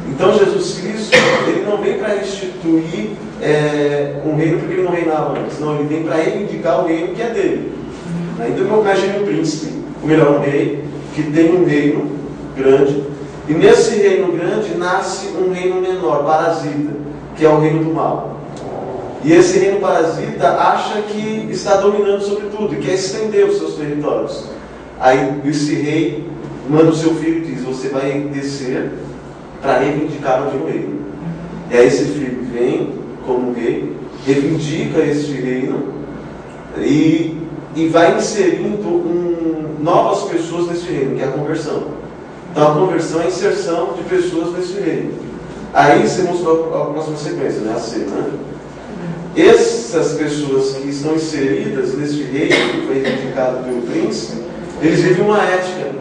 Então Jesus Cristo, ele não vem para instituir um reino porque ele não reinava antes. Não, ele vem para reivindicar o reino que é dele. Então eu imagino um príncipe, ou melhor, um rei, que tem um reino grande. E nesse reino grande nasce um reino menor, parasita, que é o reino do mal. E esse reino parasita acha que está dominando sobre tudo e quer estender os seus territórios. Aí esse rei manda o seu filho e diz, você vai descer para reivindicar o meu reino. E aí esse filho vem como rei, reivindica este reino e vai inserindo novas pessoas nesse reino, que é a conversão. Então a conversão é a inserção de pessoas nesse reino. Aí você mostrou a próxima sequência, né? A C, né? Essas pessoas que estão inseridas neste reino, que foi reivindicado pelo príncipe, eles vivem uma ética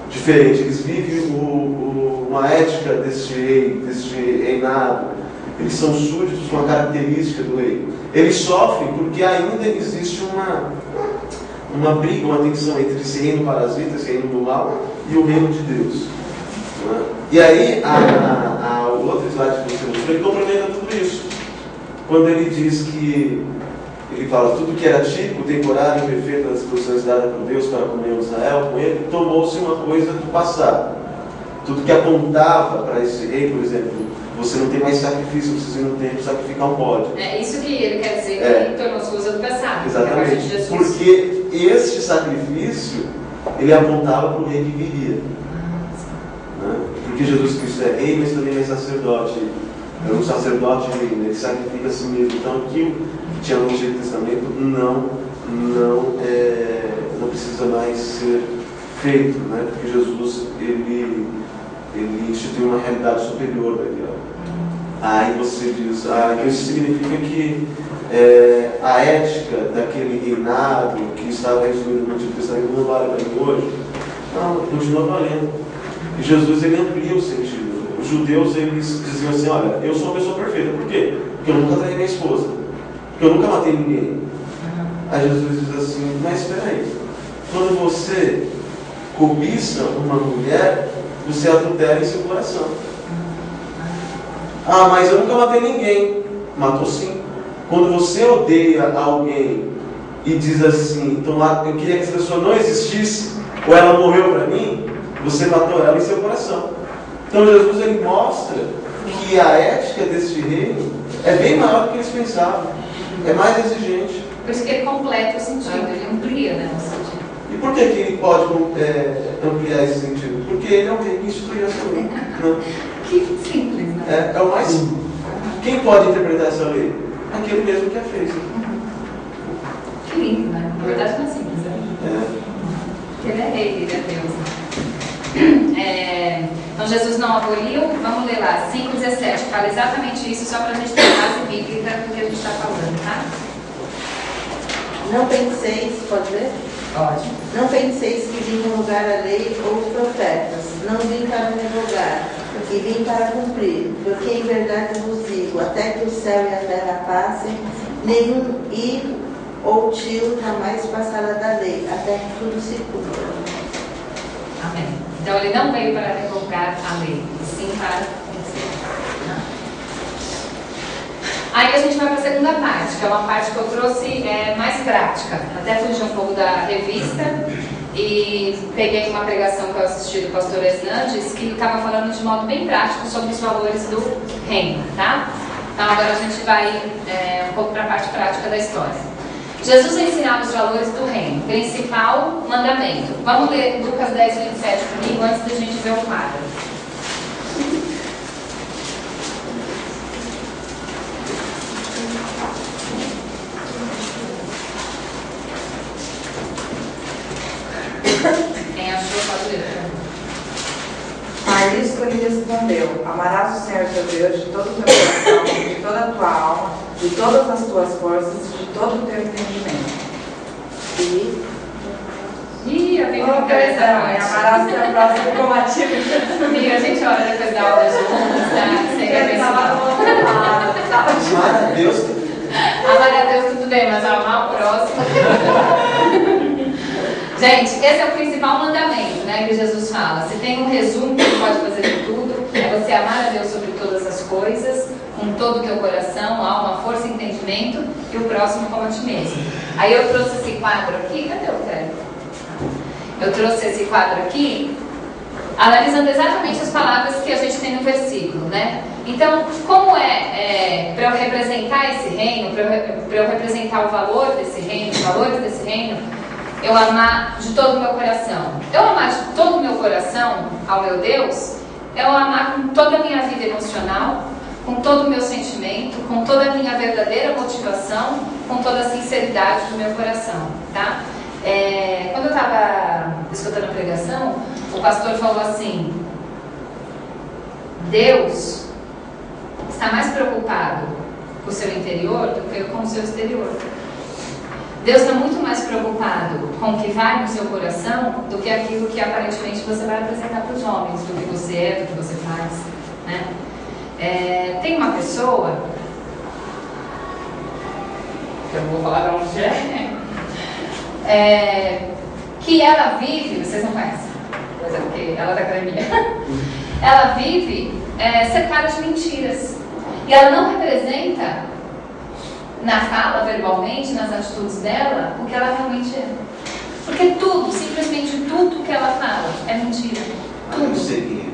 diferente, eles vivem uma ética deste rei, deste reinado. Eles são súditos com a característica do rei. Eles sofrem porque ainda existe uma briga, uma tensão entre esse reino parasita, esse reino do mal, e o reino de Deus. E aí, o outro slide que você mostrou, ele complementa tudo isso. Quando ele diz que, ele fala, tudo que era típico, temporário e perfeito nas disposições dadas por Deus para a comunhão de Israel, com ele, tomou-se uma coisa do passado. Tudo que apontava para esse rei, por exemplo, você não tem mais sacrifício, você não tem que sacrificar um bode. É isso que ele quer dizer, que ele tornou-se coisa do passado. Exatamente. De Jesus. Porque este sacrifício, ele apontava para o rei que viria. Né? Porque Jesus Cristo é rei, mas também é sacerdote. É um sacerdote rei, ele sacrifica a si mesmo. Então aquilo que tinha no Antigo Testamento não precisa mais ser feito, né? Porque Jesus ele instituiu uma realidade superior daquela. Aí você diz, que isso significa que a ética daquele reinado que estava instituído no Antigo Testamento não vale para mim hoje? Não, continua valendo. E Jesus, ele amplia o sentido. Os judeus, eles diziam assim, olha, eu sou uma pessoa perfeita. Por quê? Porque eu nunca traí minha esposa. Porque eu nunca matei ninguém. Aí Jesus diz assim, mas espera aí. Quando você cobiça uma mulher, você adultera em seu coração. Mas eu nunca matei ninguém. Matou sim. Quando você odeia alguém e diz assim, então eu queria que essa pessoa não existisse, ou ela morreu para mim, você matou ela em seu coração. Então Jesus, ele mostra que a ética deste reino é bem maior do que eles pensavam. É mais exigente. Por isso que ele completa o sentido, ele amplia, né, o sentido. E por que ele pode ampliar esse sentido? Porque ele é o rei que instituiu essa lei. Que simples, né? É o mais simples. Quem pode interpretar essa lei? Aquele mesmo que a fez. Que lindo, né? Na verdade não é simples, né? Ele é rei, ele é Deus. Né? Então Jesus não aboliu, vamos ler lá, 5:17, fala exatamente isso, só para a gente ter a base bíblica do que a gente está falando, tá? Não penseis, pode ler? Pode. Não penseis que vim revogar a lei ou os profetas. Não vim para revogar, e vim para cumprir. Porque em verdade vos digo, até que o céu e a terra passem, nenhum i ou tio jamais passará da lei, até que tudo se cumpra. Amém. Então ele não veio para revogar a lei, sim para cumprir. Aí a gente vai para a segunda parte, que é uma parte que eu trouxe mais prática. Até fugi um pouco da revista e peguei uma pregação que eu assisti do pastor Hernandes, que estava falando de modo bem prático sobre os valores do reino, tá? Então agora a gente vai um pouco para a parte prática da história. Jesus ensinava os valores do reino, principal mandamento. Vamos ler Lucas 10:27 comigo antes da gente ver o quadro. Quem achou, pode ler. A isso ele respondeu: amarás o Senhor teu Deus de todo o teu coração, de toda a tua alma, de todas as tuas forças, de todo o teu entendimento. Ih, a Bíblia não quer essa parte. Amarás o teu próximo como a ti. Amiga, a gente olha depois da aula juntos, tá? Sem Amar a Deus. Amar a Deus tudo bem, mas amar o próximo. Gente, esse é o principal mandamento, né, que Jesus fala. Se tem um resumo que você pode fazer de tudo, é você amar a Deus sobre todas as coisas, com todo o teu coração, alma, força e entendimento, e o próximo como a ti mesmo. Aí eu trouxe esse quadro aqui, cadê o crédito? Eu trouxe esse quadro aqui, analisando exatamente as palavras que a gente tem no versículo, né? Então, como para eu representar esse reino, para eu representar o valor desse reino, os valores desse reino, eu amar de todo o meu coração. Eu amar de todo o meu coração ao meu Deus, eu amar com toda a minha vida emocional, com todo o meu sentimento, com toda a minha verdadeira motivação, com toda a sinceridade do meu coração, tá? Quando eu estava escutando a pregação, o pastor falou assim: Deus está mais preocupado com o seu interior do que com o seu exterior. Deus está muito mais preocupado com o que vai no seu coração do que aquilo que aparentemente você vai apresentar para os homens, do que você é, do que você faz, né? Tem uma pessoa, que eu não vou falar para onde que ela vive, vocês não conhecem, mas é porque ela é da academia, ela vive cercada de mentiras, e ela não representa na fala, verbalmente, nas atitudes dela, o que ela realmente é. Porque tudo, simplesmente tudo que ela fala é mentira. Tudo. Não sei.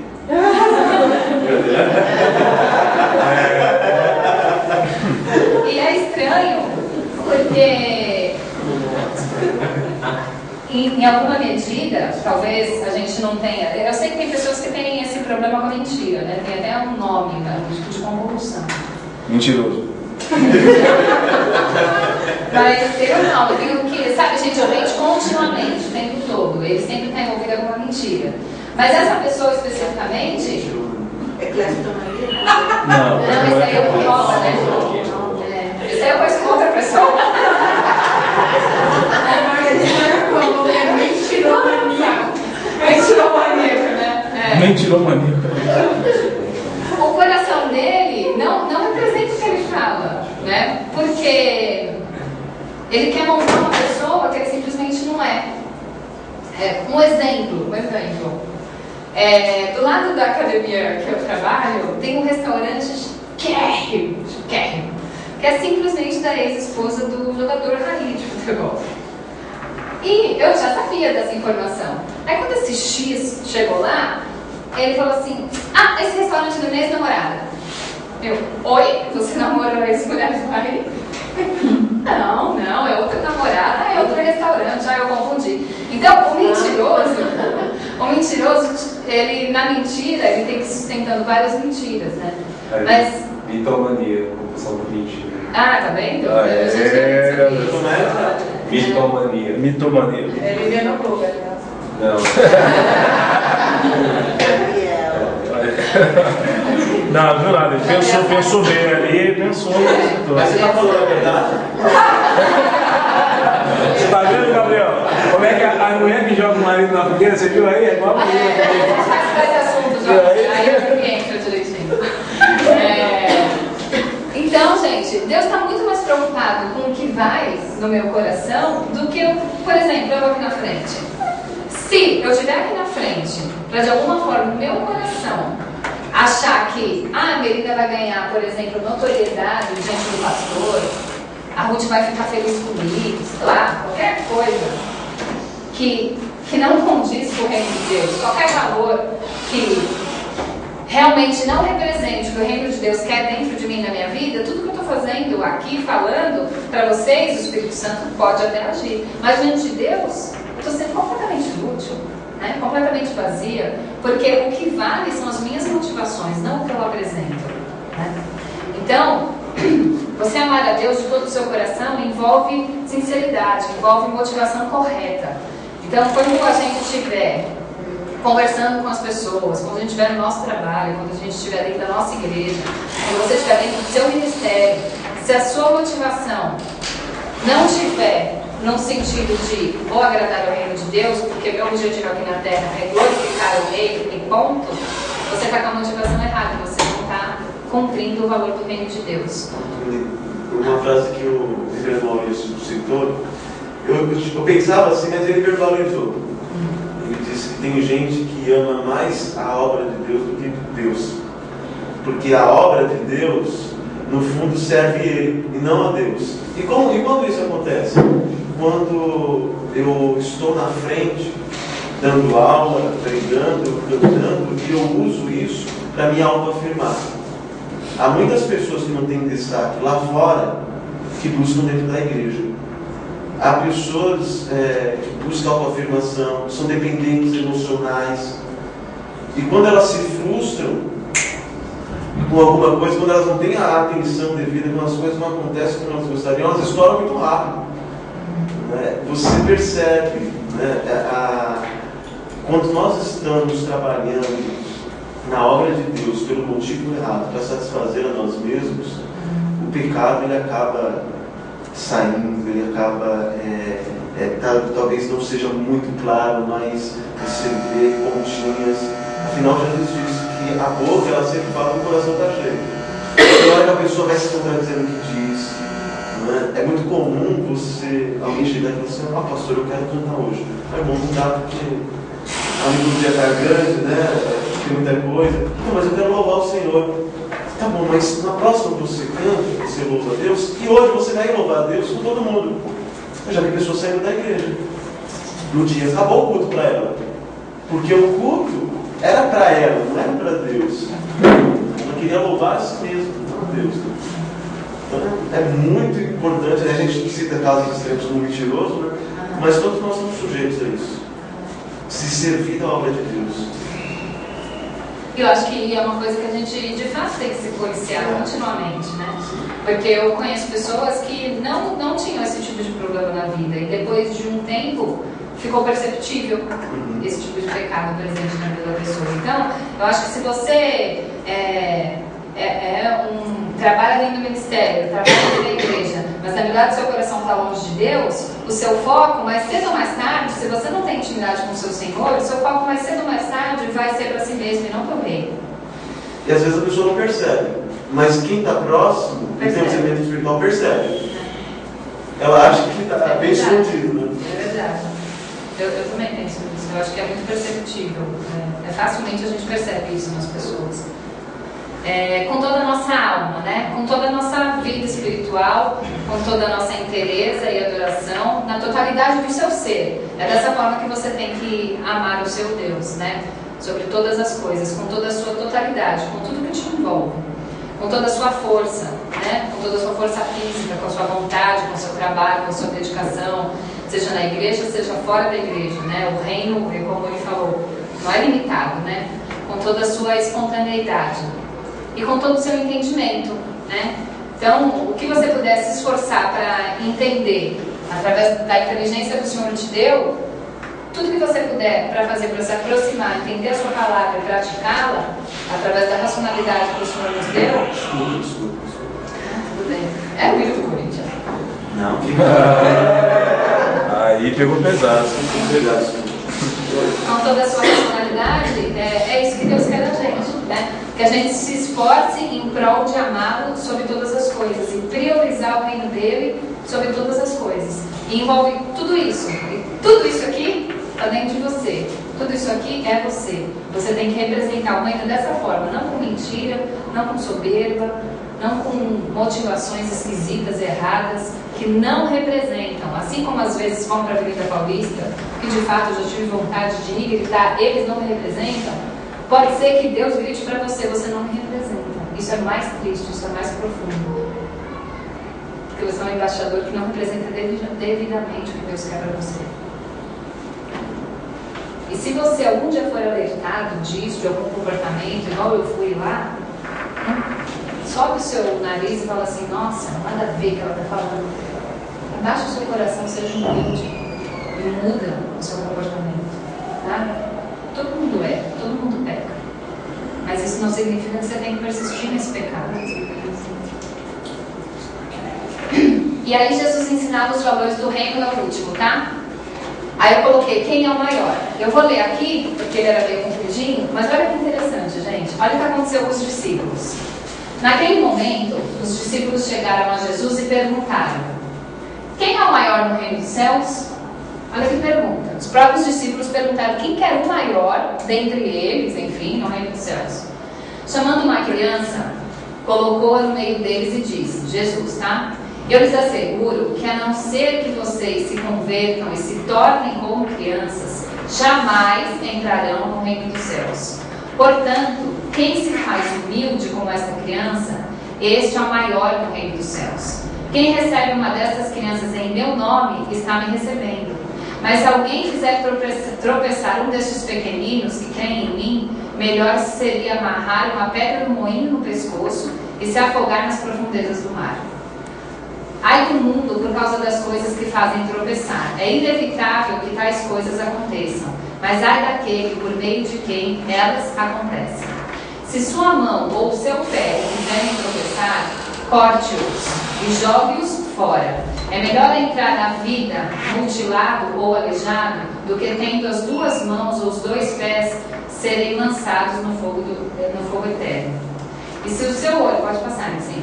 E é estranho, porque em alguma medida, talvez a gente não tenha. Eu sei que tem pessoas que têm esse problema com a mentira, né? Tem até um nome, né? Um tipo de convolução. Mentiroso. Mas eu não, eu tenho que, sabe, a gente mente continuamente, o tempo todo. Ele sempre está envolvido em alguma mentira. Mas essa pessoa especificamente, Cleptomania? Não, Não, isso aí eu concordo, né? Isso aí eu conheço com outra pessoa. É mentiromaníaco. Mentiromaníaco, né? Mentiromania. O coração dele não representa o que ele fala, né? Porque ele quer montar uma pessoa que ele simplesmente não é. Um exemplo. Do lado da academia que eu trabalho, tem um restaurante chiquérrimo, que é simplesmente da ex-esposa do jogador rally de futebol. E eu já sabia dessa informação. Aí quando esse X chegou lá, ele falou assim: ah, esse restaurante é da minha ex-namorada. Eu, oi? Você namorou a ex-mulher do marido? Não, é outra namorada, é outro restaurante, eu confundi. Então, o mentiroso, ele, na mentira, ele tem que ir sustentando várias mentiras, né? Mas... Mitomania, compulsão por mentira. Ah, tá vendo? Mitomania. Mitomania. Ele vê no Google, aliás. Não. Não, viu nada. Ele pensou bem ali, pensou. Mas você está falando a verdade? Você tá vendo, Gabriel? Como é que a mulher que joga o marido na fogueira, você viu aí? É igual a mulher. Esse assunto já, aí eu entra direitinho. Então, gente, Deus está muito mais preocupado com o que vai no meu coração do que, por exemplo, eu vou aqui na frente. Se eu estiver aqui na frente, para de alguma forma, no meu coração, achar que a Merida vai ganhar, por exemplo, notoriedade diante do pastor, a Ruth vai ficar feliz comigo, sei lá, qualquer coisa que não condiz com o reino de Deus, qualquer valor que realmente não represente o que o reino de Deus quer dentro de mim na minha vida, tudo que eu estou fazendo aqui, falando para vocês, o Espírito Santo pode até agir, mas diante de Deus, eu estou sendo completamente inútil. Né, completamente vazia, porque o que vale são as minhas motivações, não o que eu apresento. Né? Então, você amar a Deus de todo o seu coração envolve sinceridade, envolve motivação correta. Então, quando a gente estiver conversando com as pessoas, quando a gente estiver no nosso trabalho, quando a gente estiver dentro da nossa igreja, quando você estiver dentro do seu ministério, se a sua motivação não estiver num sentido de vou agradar ao reino de Deus, porque meu objetivo aqui na terra é glorificar o rei e ponto, você está com a motivação errada, você não está cumprindo o valor do reino de Deus. Uma frase que o Reverendo Maurício citou, eu pensava assim, mas ele verbalizou. Ele disse que tem gente que ama mais a obra de Deus do que Deus, porque a obra de Deus no fundo serve ele e não a Deus. E quando isso acontece? Quando eu estou na frente, dando aula, pregando, cantando, e eu uso isso para me autoafirmar. Há muitas pessoas que não têm destaque lá fora que buscam dentro da igreja. Há pessoas que buscam autoafirmação, são dependentes emocionais. E quando elas se frustram com alguma coisa, quando elas não têm a atenção devida, quando as coisas não acontecem como elas gostariam, elas estouram muito rápido. Você percebe, quando nós estamos trabalhando na obra de Deus pelo motivo errado, para satisfazer a nós mesmos, o pecado ele acaba saindo, ele acaba, talvez não seja muito claro, mas você vê pontinhas. Afinal, Jesus disse que a boca ela sempre fala, o coração está cheio. Na hora que a pessoa vai se contradizendo o que diz, é muito comum alguém chegar e falar assim: pastor, eu quero cantar hoje. É bom, não dá porque a liturgia está grande, tem muita coisa. Não, mas eu quero louvar o Senhor. Tá bom, mas na próxima que você canta, você louva a Deus, e hoje você vai louvar a Deus com todo mundo. Eu já vi pessoas saindo da igreja. No dia acabou o culto para ela, porque o culto era para ela, não era para Deus. Ela queria louvar a si mesmo, não a Deus. Então, é muito importante, a gente cita casos extremos como mentiroso, mas todos nós somos sujeitos a isso. Se servir da obra de Deus. Eu acho que é uma coisa que a gente de fato tem que se policiar continuamente, né? Porque eu conheço pessoas que não tinham esse tipo de problema na vida e depois de um tempo ficou perceptível esse tipo de pecado presente na vida da pessoa. Então, eu acho que se você trabalha dentro do ministério, trabalha dentro da igreja, mas na verdade seu coração está longe de Deus, o seu foco, mais cedo ou mais tarde, se você não tem intimidade com o seu Senhor, o seu foco mais cedo ou mais tarde vai ser para si mesmo e não para o reino. E às vezes a pessoa não percebe, mas quem está próximo, quem tem um discernimento espiritual, percebe. Ela acha que está bem escondido, né? É verdade. Eu também penso nisso. Eu acho que é muito perceptível. Facilmente a gente percebe isso nas pessoas. Com toda a nossa alma, né? Com toda a nossa vida espiritual, com toda a nossa inteireza e adoração, na totalidade do seu ser. É dessa forma que você tem que amar o seu Deus, né? Sobre todas as coisas, com toda a sua totalidade, com tudo que te envolve, com toda a sua força, né? Com toda a sua força física, com a sua vontade, com o seu trabalho, com a sua dedicação, seja na igreja, seja fora da igreja, né? O reino, como ele falou, não é limitado, né? Com toda a sua espontaneidade e com todo o seu entendimento, né? Então, o que você puder se esforçar para entender, através da inteligência que o Senhor te deu, tudo que você puder para fazer, para se aproximar, entender a sua palavra e praticá-la, através da racionalidade que o Senhor nos deu. Desculpa. Tudo bem. É o filho do Corinthians. Não, Aí pegou pesado. Com toda a sua racionalidade, é isso que Deus quer da gente, né? Que a gente se esforce em prol de amá-lo sobre todas as coisas e priorizar o reino dele sobre todas as coisas. E envolve tudo isso. E tudo isso aqui está dentro de você. Tudo isso aqui é você. Você tem que representar o reino dessa forma, não com mentira, não com soberba, não com motivações esquisitas, erradas, que não representam. Assim como às vezes vão para a Avenida Paulista, que de fato eu já tive vontade de ir gritar, eles não me representam, pode ser que Deus grite para você, você não me representa. Isso é mais triste, isso é mais profundo. Porque você é um embaixador que não representa devidamente o que Deus quer para você. E se você algum dia for alertado disso, de algum comportamento, igual eu fui lá, sobe o seu nariz e fala assim, nossa, nada a ver que ela está falando. Abaixa o seu coração, seja humilde e muda o seu comportamento. Tá? Todo mundo peca. Mas isso não significa que você tem que persistir nesse pecado. E aí Jesus ensinava os valores do reino no último, tá? Aí eu coloquei quem é o maior. Eu vou ler aqui, porque ele era meio compridinho, mas olha que interessante, gente. Olha o que aconteceu com os discípulos. Naquele momento, os discípulos chegaram a Jesus e perguntaram: quem é o maior no reino dos céus? Olha que pergunta. Os próprios discípulos perguntaram quem que era o maior dentre eles, enfim, no reino dos céus. Chamando uma criança, colocou-a no meio deles e disse: Jesus, tá? Eu lhes asseguro que a não ser que vocês se convertam e se tornem como crianças, jamais entrarão no reino dos céus. Portanto, quem se faz humilde como esta criança, este é o maior no reino dos céus. Quem recebe uma destas crianças em meu nome, está me recebendo. Mas se alguém fizer tropeçar um destes pequeninos que creem em mim, melhor seria amarrar uma pedra no moinho no pescoço e se afogar nas profundezas do mar. Ai do mundo por causa das coisas que fazem tropeçar. É inevitável que tais coisas aconteçam, mas ai daquele por meio de quem elas acontecem. Se sua mão ou seu pé quiserem tropeçar, corte-os e jogue-os fora. É melhor entrar na vida mutilado ou aleijado do que tendo as duas mãos ou os dois pés serem lançados no fogo eterno. E se o seu olho, pode passar assim.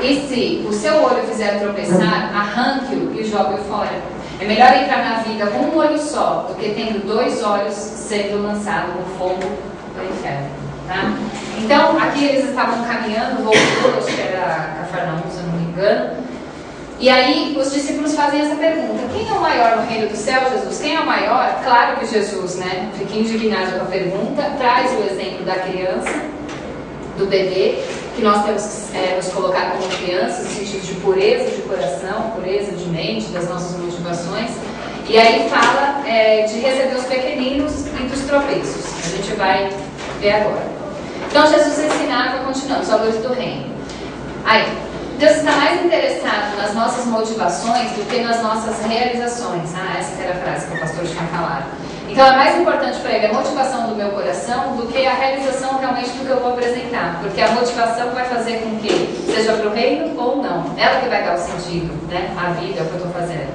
E se o seu olho fizer tropeçar, arranque-o e jogue-o fora. É melhor entrar na vida com um olho só do que tendo dois olhos sendo lançados no fogo do inferno. Tá? Então, aqui eles estavam caminhando, voltando, acho que era Cafarnaum, se eu não me engano. E aí os discípulos fazem essa pergunta: quem é o maior no reino do céu, Jesus? Quem é o maior? Claro que Jesus, né? Fica indignado com a pergunta, traz o exemplo da criança, do bebê, que nós temos que nos colocar como crianças, no sentido de pureza de coração, pureza de mente, das nossas motivações. E aí fala de receber os pequeninos e dos tropeços. A gente vai ver agora. Então Jesus ensinava, continuando, os valores do reino. Aí, Deus está mais interessado nas nossas motivações do que nas nossas realizações. Essa era a frase que o pastor tinha falado. Então é mais importante para ele a motivação do meu coração do que a realização realmente do que eu vou apresentar. Porque a motivação vai fazer com que seja para o reino ou não. Ela que vai dar o sentido, né? A vida, é o que eu estou fazendo.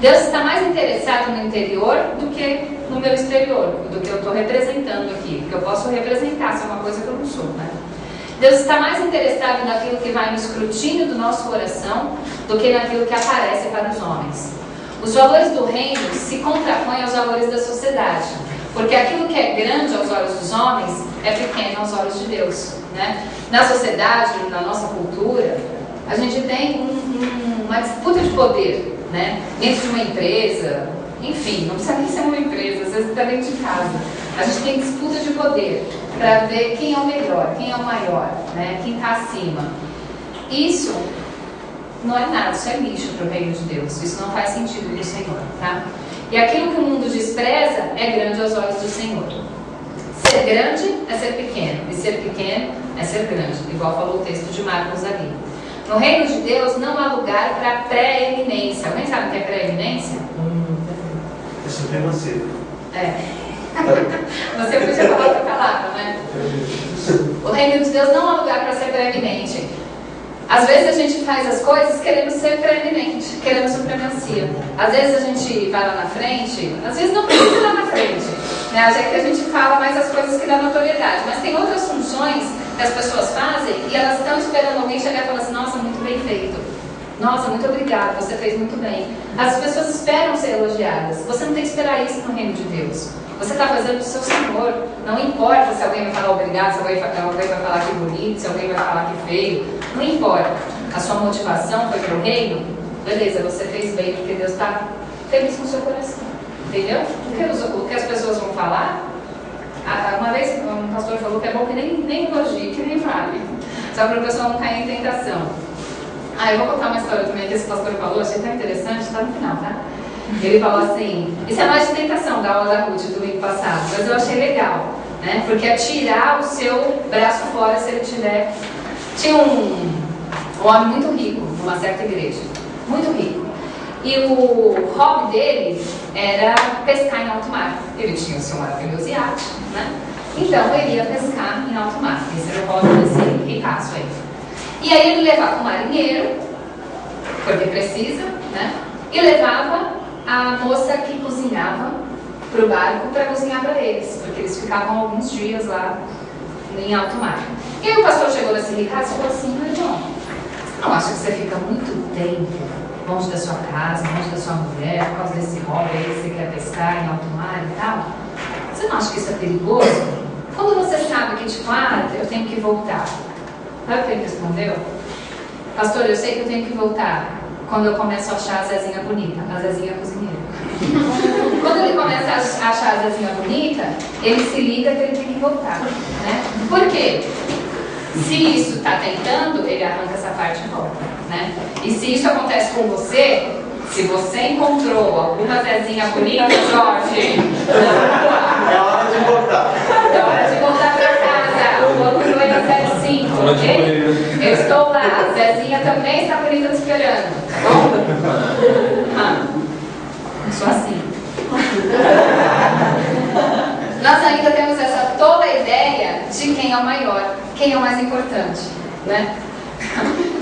Deus está mais interessado no interior do que no meu exterior, do que eu estou representando aqui. Porque eu posso representar, se é uma coisa que eu não sou, né? Deus está mais interessado naquilo que vai no escrutínio do nosso coração do que naquilo que aparece para os homens. Os valores do reino se contrapõem aos valores da sociedade, porque aquilo que é grande aos olhos dos homens é pequeno aos olhos de Deus, né? Na sociedade, na nossa cultura, a gente tem uma disputa de poder, né? Dentro de uma empresa, enfim, não precisa nem ser uma empresa, às vezes está dentro de casa. A gente tem disputa de poder para ver quem é o melhor, quem é o maior, né? Quem está acima. Isso não é nada, isso é lixo para o reino de Deus. Isso não faz sentido para o Senhor, tá? E aquilo que o mundo despreza é grande aos olhos do Senhor. Ser grande é ser pequeno, e ser pequeno é ser grande, igual falou o texto de Marcos ali. No reino de Deus não há lugar para pré-eminência. Alguém sabe o que é pré-eminência? É supremacia. Você podia falar outra palavra, né? O reino de Deus não há lugar para ser pré-eminente. Às vezes a gente faz as coisas querendo ser preeminente, querendo supremacia. Às vezes a gente vai lá na frente, às vezes não precisa ir lá na frente, né? A gente fala mais as coisas que dá notoriedade, mas tem outras funções que as pessoas fazem e elas estão esperando alguém chegar e falar assim: nossa, muito bem feito. Nossa, muito obrigada, você fez muito bem. As pessoas esperam ser elogiadas. Você não tem que esperar isso no reino de Deus. Você está fazendo do seu Senhor. Não importa se alguém vai falar obrigado, se alguém vai falar que bonito, se alguém vai falar que feio. Não importa. A sua motivação foi para o reino. Beleza, você fez bem porque Deus está feliz com o seu coração. Entendeu? O que as pessoas vão falar? Uma vez um pastor falou que é bom que nem elogie, que nem fale. Só para a pessoa não cair em tentação. Eu vou contar uma história também que esse pastor falou, achei tão interessante, está no final, tá? Ele falou assim, isso é mais de tentação da aula da Ruth do domingo passado, mas eu achei legal, né? Porque é tirar o seu braço fora se ele tiver... Tinha um homem muito rico numa certa igreja, muito rico. E o hobby dele era pescar em alto mar. Ele tinha o seu maravilhoso iate, né? Então ele ia pescar em alto mar. Esse era o hobby desse ricaço aí. E aí ele levava o marinheiro, porque precisa, né? E levava a moça que cozinhava para o barco para cozinhar para eles, porque eles ficavam alguns dias lá em alto mar. E aí o pastor chegou nesse ricaço e falou assim: meu irmão, você não acha que você fica muito tempo longe da sua casa, longe da sua mulher, por causa desse hobby aí que você quer pescar em alto mar e tal? Você não acha que isso é perigoso? Quando você sabe que, tipo, eu tenho que voltar. Sabe o que ele respondeu? Pastor, eu sei que eu tenho que voltar quando eu começo a achar a Zezinha bonita, a Zezinha cozinheira. Quando ele começa a achar a Zezinha bonita, ele se liga que ele tem que voltar, né? Por quê? Se isso está tentando, ele arranca essa parte e volta, né? E se isso acontece com você, se você encontrou alguma Zezinha bonita, Jorge, é hora de voltar. É hora de voltar para casa. O outro foi a 05, ok? Eu estou lá. A Zezinha também está bonita te esperando, tá bom? Sou assim. Nós ainda temos essa tola ideia de quem é o maior, quem é o mais importante, né?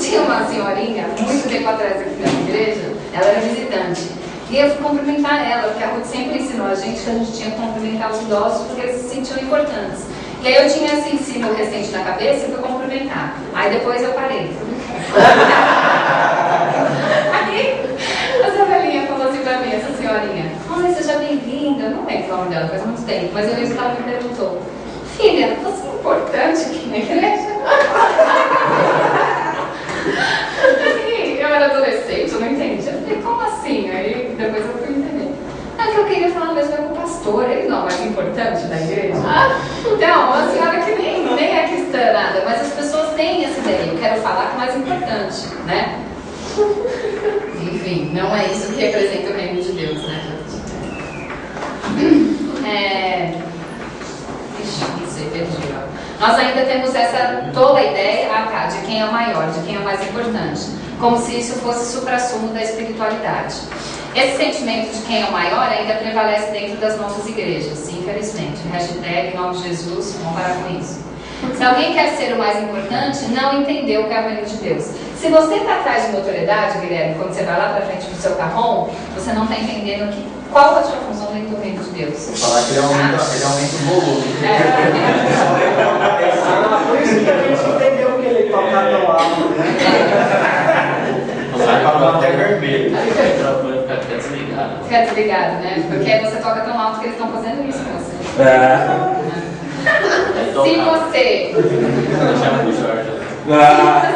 Tinha uma senhorinha, muito tempo atrás aqui na igreja, ela era visitante. E eu fui cumprimentar ela, porque a Ruth sempre ensinou a gente que a gente tinha que cumprimentar os idosos porque eles se sentiam importantes. E aí eu tinha esse ensino recente na cabeça e fui cumprimentar. Aí depois eu parei. Aí essa velhinha falou assim pra mim, essa senhorinha: ai, seja bem-vinda. Não lembro o nome dela, faz muito tempo, mas eu lembro que ela me perguntou: filha, você é importante aqui na igreja? Eu era adolescente, eu não entendia. Eu falei: como assim? Aí depois eu fui entender. Que eu queria falar mesmo com o pastor, ele não é o mais importante da igreja. Então, uma senhora que nem é cristã nada, mas as pessoas têm essa ideia. Eu quero falar que é o mais importante, né? Enfim, não é isso que representa o reino de Deus, né? Ixi, não sei, perdi, ó. Nós ainda temos essa tola ideia de quem é o maior, de quem é o mais importante, como se isso fosse supra-sumo da espiritualidade. Esse sentimento de quem é o maior ainda prevalece dentro das nossas igrejas, infelizmente. Hashtag, em nome de Jesus, vamos parar com isso. Se alguém quer ser o mais importante, não entendeu o que é o reino de Deus. Se você está atrás de notoriedade, Guilherme, quando você vai lá para frente do seu carrão, você não está entendendo qual é a sua função dentro do reino de Deus. Vou falar que ele aumenta o volume. Por isso que a gente entendeu que ele toca tão alto, né? Sai para até vermelho. Aí o microfone fica desligado. Fica desligado, né? Porque aí você toca tão alto que eles estão fazendo isso com você. Se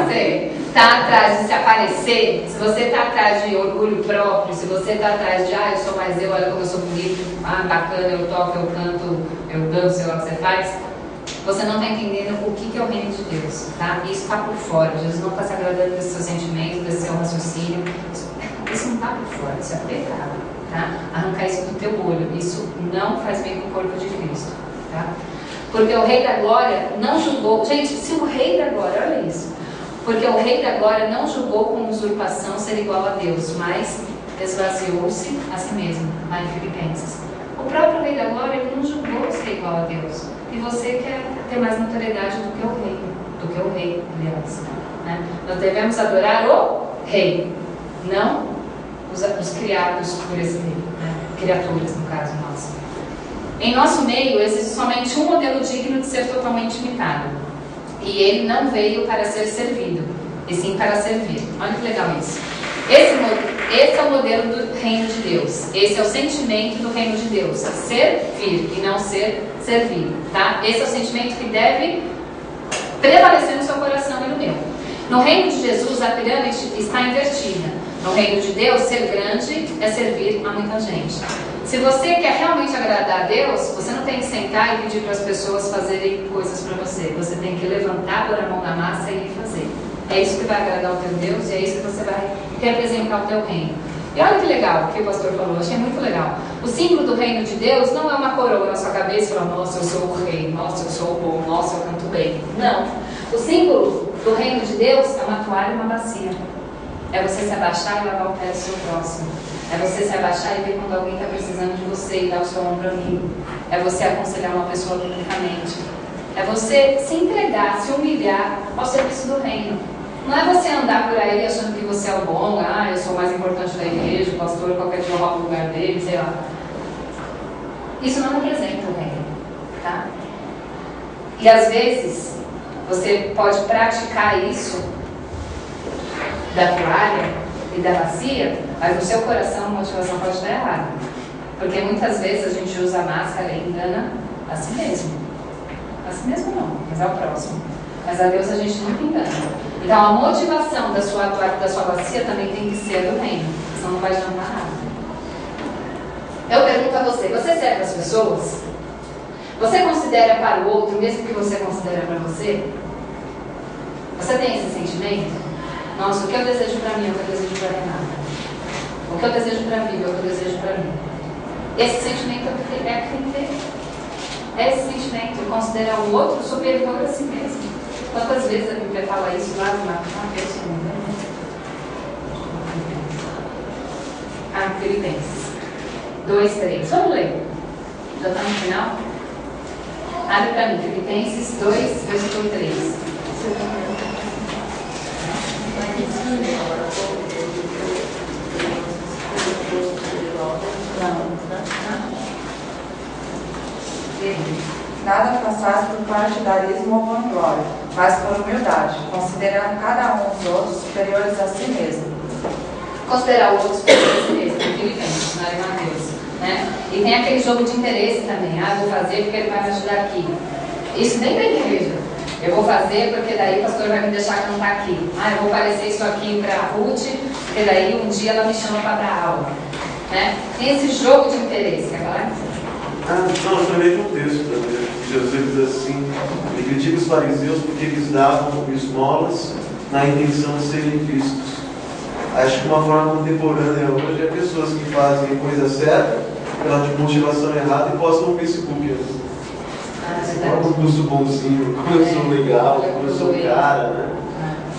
você está atrás de se aparecer, se você está atrás de orgulho próprio, se você está atrás de eu sou mais eu, olha como eu sou bonito, bacana, eu toco, eu canto, eu danço, sei lá o que você faz, você não está entendendo o que é o reino de Deus, tá? Isso está por fora. Jesus não está se agradando desse seu sentimento, desse seu raciocínio. Isso não está por fora, isso é pecado, tá? Arrancar isso do teu olho, isso não faz bem para o corpo de Cristo, tá? Porque o Rei da Glória não julgou. Gente, se o Rei da Glória, olha isso. Porque o Rei da Glória não julgou com usurpação ser igual a Deus, mas esvaziou-se a si mesmo, lá em Filipenses. O próprio Rei da Glória ele não julgou ser igual a Deus. E você quer ter mais notoriedade do que o Rei, aliás. Né? Nós devemos adorar o Rei, não os criados por esse Rei, né? Criaturas, no caso nosso. Em nosso meio existe somente um modelo digno de ser totalmente imitado. E ele não veio para ser servido, e sim para servir. Olha que legal isso. Esse é o modelo do reino de Deus. Esse é o sentimento do reino de Deus. Servir e não ser servido. Tá? Esse é o sentimento que deve prevalecer no seu coração e no meu. No reino de Jesus, a pirâmide está invertida. No reino de Deus, ser grande é servir a muita gente. Se você quer realmente agradar a Deus, você não tem que sentar e pedir para as pessoas fazerem coisas para você. Você tem que levantar, pôr a mão na massa e fazer. É isso que vai agradar o teu Deus e é isso que você vai representar o teu reino. E olha que legal o que o pastor falou, achei muito legal. O símbolo do reino de Deus não é uma coroa na sua cabeça e falar, nossa, eu sou o rei, nossa, eu sou o bom, nossa, eu canto bem. Não. O símbolo do reino de Deus é uma toalha e uma bacia. É você se abaixar e lavar o pé do seu próximo. É você se abaixar e ver quando alguém está precisando de você e dar o seu ombro amigo. É você aconselhar uma pessoa publicamente. É você se entregar, se humilhar ao serviço do reino. Não é você andar por aí achando que você é o bom, eu sou o mais importante da igreja, o pastor qualquer dia rouba o lugar dele, sei lá. Isso não representa o reino, tá? E às vezes, você pode praticar isso da toalha e da bacia, mas no seu coração a motivação pode estar errada. Porque muitas vezes a gente usa a máscara e engana a si mesmo. A si mesmo não, mas ao próximo. Mas a Deus a gente nunca engana. Então a motivação da sua bacia também tem que ser do reino, senão não vai adiantar nada. Eu pergunto a você, você serve as pessoas? Você considera para o outro, mesmo que você considera para você? Você tem esse sentimento? Nossa, o que eu desejo para mim é o que eu desejo para Renata. O que eu desejo para mim é o que eu desejo para mim. Esse sentimento é o que tem que ter. É esse sentimento de considerar o outro superior a si mesmo. Quantas vezes a Bíblia fala isso lá no Mateus? Filipenses 2:3. Vamos ler. Já está no final? Abre para mim, Filipenses 2, versículo 3. Nada façais por partidarismo ou vanglória, mas por humildade, considerando cada um os outros superiores a si mesmo. Considerar o outro superior a si mesmo, Filipenses, não é Mateus, né? E tem aquele jogo de interesse também. Eu vou fazer porque ele vai me ajudar aqui. Isso nem da igreja. Eu vou fazer porque daí o pastor vai me deixar cantar aqui. Eu vou parecer isso aqui para a Ruth, porque daí um dia ela me chama para dar aula. Né? Tem esse jogo de interesse, quer falar? Não, eu também um texto também. Jesus diz assim, ele critica os fariseus porque eles davam esmolas na intenção de serem vistos. Acho que uma forma contemporânea hoje é pessoas que fazem a coisa certa, pela motivação errada e postam no Facebook. Como eu sou bonzinho, como eu sou legal, como eu sou cara, né?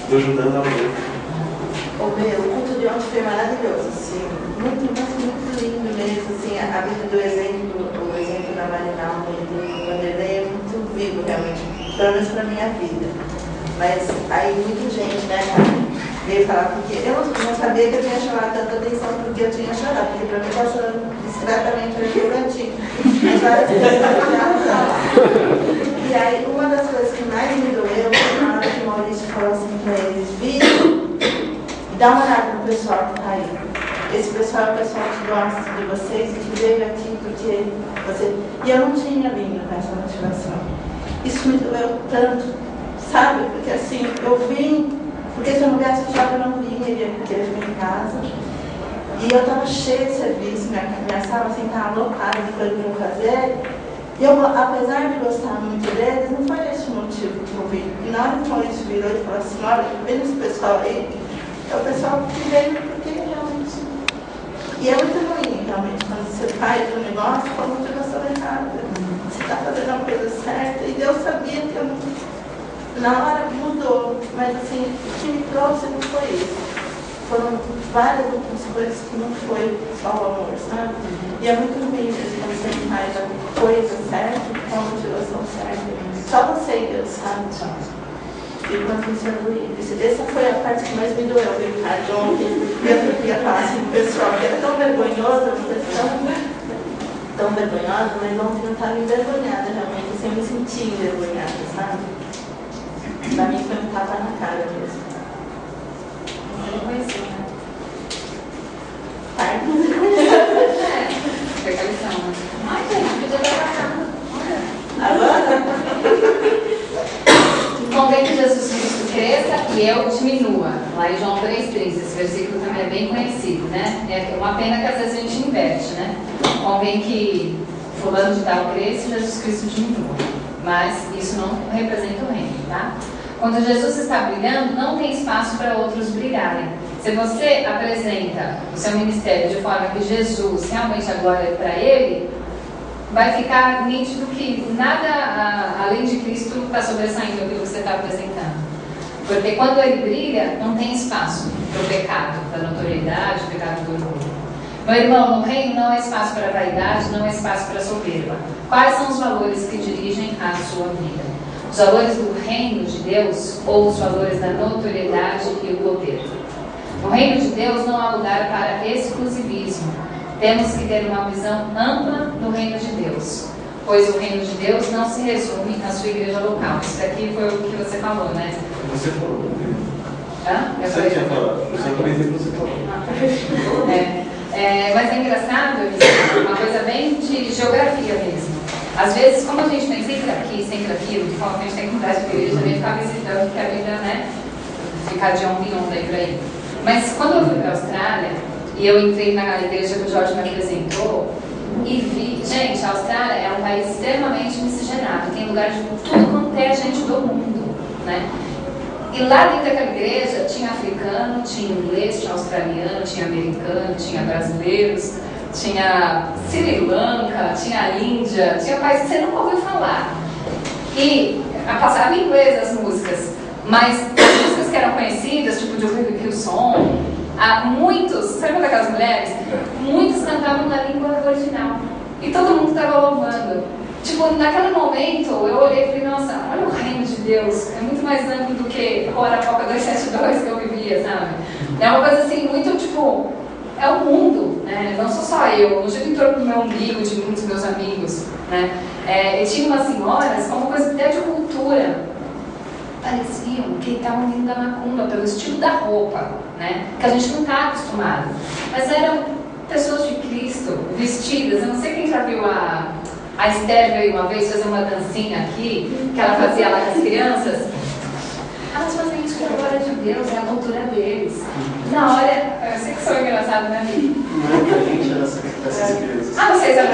Estou ajudando alguém. O culto de ontem foi maravilhoso, assim, muito lindo mesmo, assim, a vida do exemplo, o exemplo da Marinalva e do Vanderlei é muito vivo, realmente, pelo menos para a minha vida. Mas aí muita gente, né, veio falar, porque eu não sabia que eu tinha chamado tanta atenção porque eu tinha chorado, porque para mim estava chorando discretamente ali no cantinho. Mas várias pessoas já. E aí, uma das coisas que mais me doeu foi na hora que o Maurício falou assim para eles: Vitor, dá uma olhada no pessoal que está aí. Esse pessoal é o pessoal que gosta de vocês, que veio aqui porque você. E eu não tinha vindo com essa motivação. Isso me doeu tanto, sabe? Porque assim, eu vim, porque se eu não viesse o eu não vinha, ele ia vir em casa. E eu estava cheia de serviço, minha sala assim, estava lotada de coisa para eu fazer. E eu, apesar de gostar muito deles, não foi esse o motivo que eu vim. E na hora que o Maurício virou e falou assim: olha, vem esse pessoal aí, é o pessoal que veio porque realmente. E é muito ruim, realmente, quando você faz um negócio com a motivação errada. Você está fazendo a coisa certa. E Deus sabia que eu não. Na hora mudou, mas assim, o que me trouxe não foi isso. Foram várias outras coisas que não foi só o amor, sabe? E é muito ruim quando você faz a coisa certa, com a motivação certa. Só você e Deus sabe, E quando isso é doído. Essa foi a parte que mais me doeu, viu, Ricardo? Ontem eu ia falar assim pro pessoal, que era tão vergonhoso, tão vergonhosa, mas ontem eu estava envergonhada realmente, assim, eu me senti envergonhada, sabe? Pra mim foi um tapa na cara mesmo. Não conheci, né? Tá? Pega a lição, né? Ai, gente, podia dar pra cá. Agora? Convém que Jesus Cristo cresça e eu diminua. Lá em João 3,3, esse versículo também é bem conhecido, né? É uma pena que às vezes a gente inverte, né? Convém que fulano de tal cresça e Jesus Cristo diminua. Mas isso não representa o reino, tá? Quando Jesus está brilhando, não tem espaço para outros brilharem. Se você apresenta o seu ministério de forma que Jesus realmente a glória é para ele, vai ficar nítido que nada além de Cristo está sobressaindo aquilo que você está apresentando. Porque quando ele brilha, não tem espaço para o pecado, para a notoriedade, o pecado do orgulho. Meu irmão, no reino não há espaço para vaidade, não há espaço para soberba. Quais são os valores que dirigem a sua vida? Os valores do reino de Deus ou os valores da notoriedade e o poder? No reino de Deus não há lugar para exclusivismo. Temos que ter uma visão ampla do reino de Deus, pois o reino de Deus não se resume na sua igreja local. Isso daqui foi o que você falou, né? Você falou. Hã? Você tinha falado. Eu aproveitei que você falou. Mas é engraçado, uma coisa bem de geografia mesmo. Às vezes, como a gente tem sempre aqui, sempre aquilo, de forma que a gente tem que mudar de igreja, também ficar visitando, que a vida, né? Ficar de onda em onda aí por aí. Mas quando eu fui para a Austrália, e eu entrei na igreja que o Jorge me apresentou, e vi, gente, a Austrália é um país extremamente miscigenado, tem lugar de tudo quanto é gente do mundo, né? E lá dentro daquela igreja tinha africano, tinha inglês, tinha australiano, tinha americano, tinha brasileiros, tinha Sri Lanka, tinha Índia, tinha países que você nunca ouviu falar. E passava em inglês as músicas, mas as músicas que eram conhecidas, tipo de Olivia Hillsong, muitos, sabe daquelas mulheres? Muitos cantavam na língua original. E todo mundo estava louvando. Tipo, naquele momento, eu olhei e falei, nossa, olha o reino de Deus. É muito mais amplo do que o Arapoca 272 que eu vivia, sabe? É uma coisa assim, muito tipo, é o mundo, né? Não sou só eu, não giro em torno do meu umbigo, de muitos meus amigos, né? E tinha umas senhoras com uma coisa até de cultura. Pareciam que estavam vindo da macumba, pelo estilo da roupa, né? Que a gente não está acostumado. Mas eram pessoas de Cristo, vestidas. Eu não sei quem já viu a Esther veio uma vez fazer uma dancinha aqui, que ela fazia lá com as crianças. Elas fazem isso com a glória de Deus, é a cultura deles. Na hora, eu sei que sou engraçado, né, amiga? Não é que a gente era essas crianças. Ah, vocês eram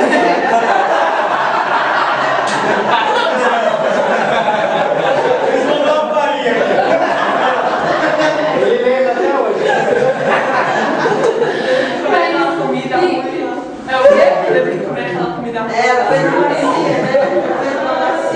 Ele lembra até hoje. Vai na comida muito. É o quê? Deve comer aquela comida muito. Ela foi numa bacia, né? Foi numa bacia.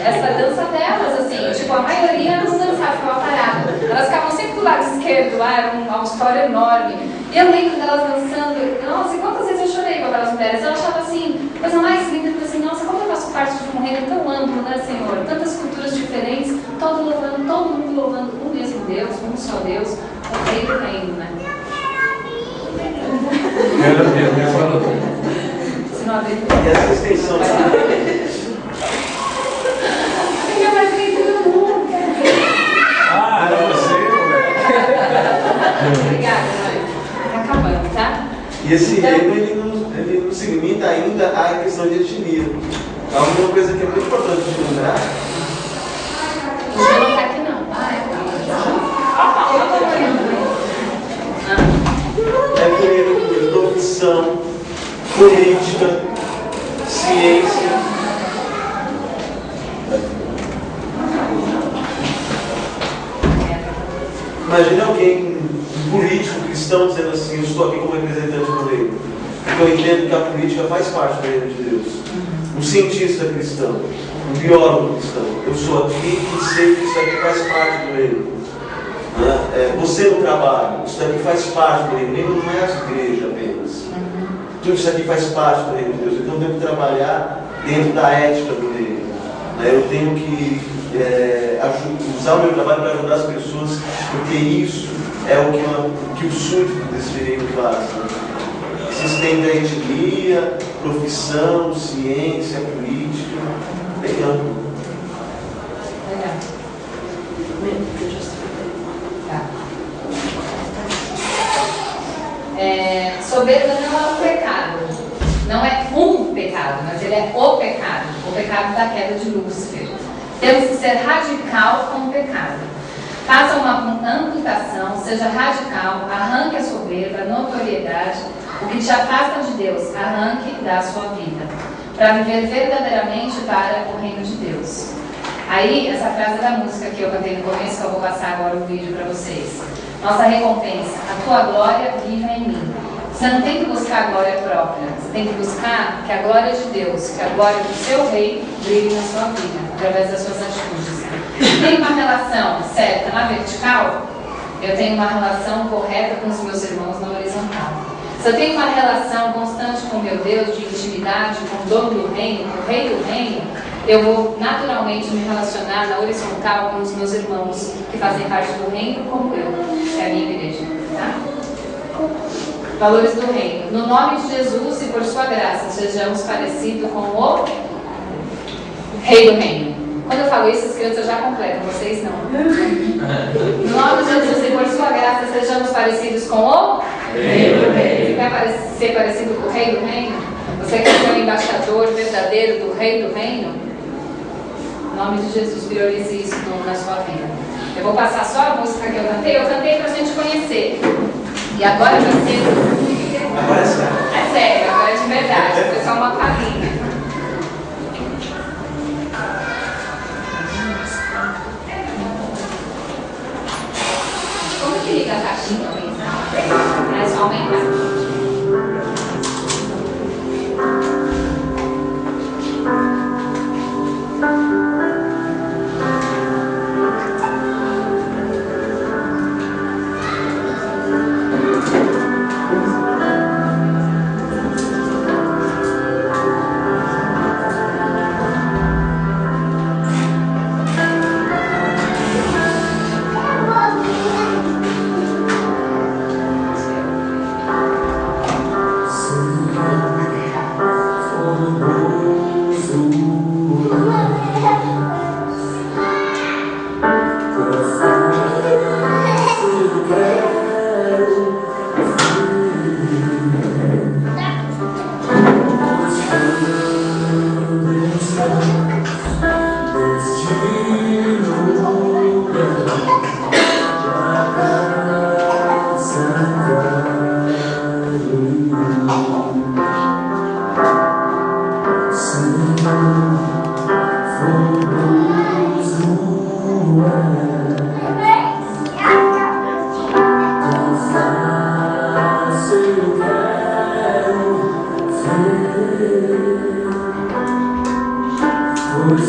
essa dança delas, assim, tipo, a maioria não dançava, ficava parada. Elas ficavam sempre do lado esquerdo, lá era um auditório enorme. E eu lembro delas dançando, nossa, e quantas vezes eu chorei com aquelas mulheres. Eu achava assim, a coisa mais linda, eu assim, nossa, como eu faço parte de um reino tão amplo, né, Senhor? Tantas culturas diferentes, todo mundo louvando um mesmo Deus, um só Deus, o Rei do Reino, né? Se não abrir, E essa extensão Fica mais lindo do mundo, Ah, era você, moleque. Obrigada, mãe. Tá acabando, tá? E esse reino, ele não se limita ainda à questão de etnia. Há uma coisa que é muito importante de lembrar. O João não tá aqui, não. É que ele profissão, política, ciência. Imagina alguém, um político cristão, dizendo assim: eu estou aqui como representante do reino. Porque eu entendo que a política faz parte do reino de Deus. Um cientista cristão, um biólogo cristão. Eu sou aqui e sei que isso aqui faz parte do reino. Você no trabalho, isso aqui faz parte do reino. O reino não é a igreja apenas. Tudo isso aqui faz parte do reino de Deus. Então eu tenho que trabalhar dentro da ética do reino. Eu tenho que usar o meu trabalho para ajudar as pessoas, porque isso é o que o súdito desse reino faz. Se estende a etnia, profissão, ciência, política, bem amplo. Legal. Soberba não é um pecado, não é um pecado, mas ele é o pecado da queda de Lúcifer. Temos que ser radical com o pecado. Faça uma amputação, seja radical, arranque a soberba, a notoriedade, o que te afasta de Deus, arranque da sua vida, para viver verdadeiramente para o reino de Deus. Aí, essa frase da música que eu cantei no começo, que eu vou passar agora o vídeo para vocês. Nossa recompensa, a tua glória viva em mim. Você não tem que buscar a glória própria, você tem que buscar que a glória de Deus, que a glória do seu rei brilhe na sua vida, através das suas atitudes. Tem uma relação certa na vertical, eu tenho uma relação correta com os meus irmãos na horizontal. Se eu tenho uma relação constante com meu Deus, de intimidade, com o dono do reino, com o rei do reino, eu vou naturalmente me relacionar na horizontal com os meus irmãos que fazem parte do reino como eu, que é a minha igreja, tá? Valores do reino. No nome de Jesus e por sua graça, sejamos parecidos com o rei do reino. Quando eu falo isso, as crianças já completam, vocês não. No nome de Jesus e por sua graça, sejamos parecidos com o rei do reino. Você quer ser parecido com o rei do reino? Você quer ser um embaixador verdadeiro do rei do reino? Em nome de Jesus, priorize isso na sua vida. Eu vou passar só a música que eu cantei pra gente conhecer. E agora vai ser... Agora é sério. É sério, agora é de verdade. Foi só uma palhinha. Como que liga a caixinha também? Mas só aumentar. Pois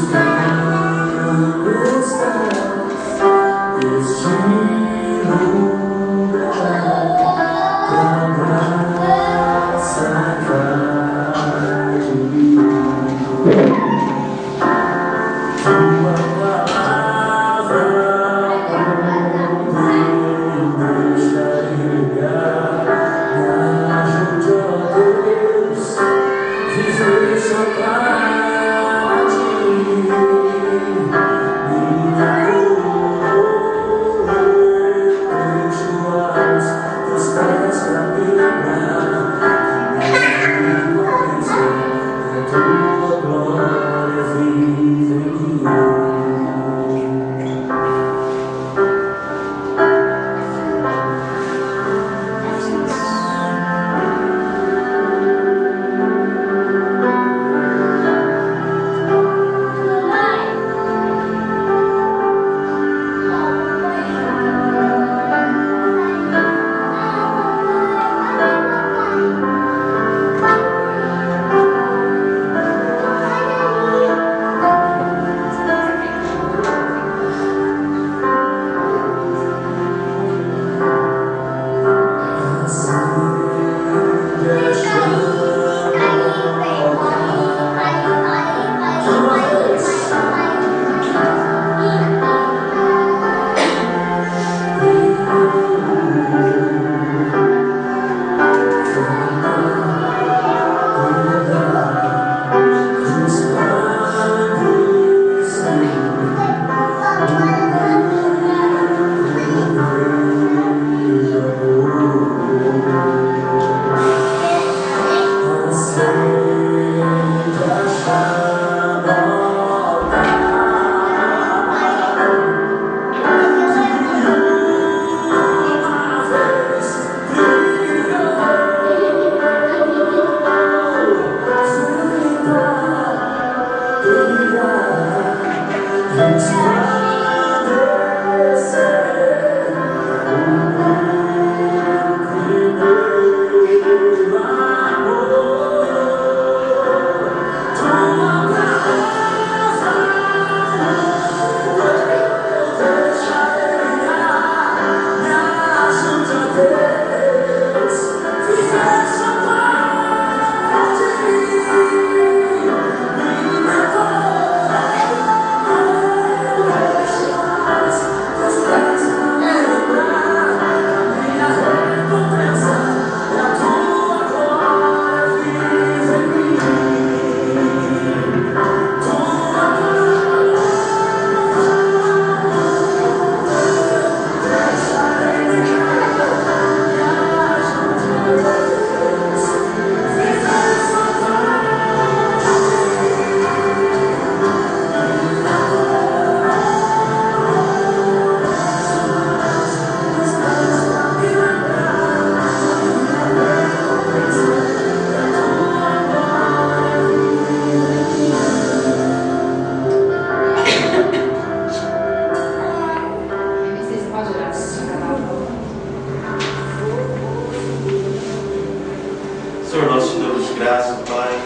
Senhor, nós te damos graça, Pai,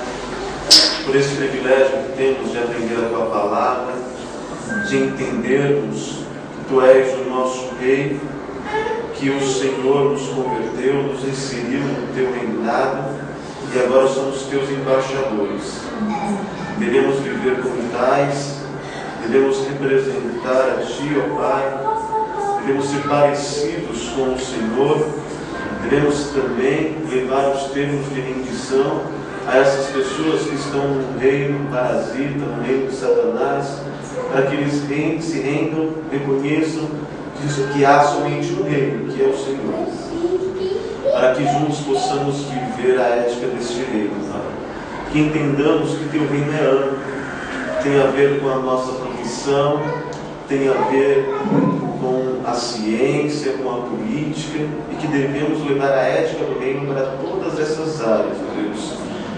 por esse privilégio que temos de aprender a Tua palavra, de entendermos que Tu és o nosso Rei, que o Senhor nos converteu, nos inseriu no Teu reinado e agora somos Teus embaixadores. Devemos viver como tais, devemos representar a Ti, ó Pai, devemos ser parecidos com o Senhor. Devemos também levar os termos de rendição a essas pessoas que estão no reino parasita, no reino de Satanás, para que eles se rendam, reconheçam que há somente um reino, que é o Senhor. Para que juntos possamos viver a ética deste reino, que entendamos que Teu reino é amplo, tem a ver com a nossa profissão, tem a ver com a ciência, com a política, e que devemos levar a ética do reino para todas essas áreas, Deus.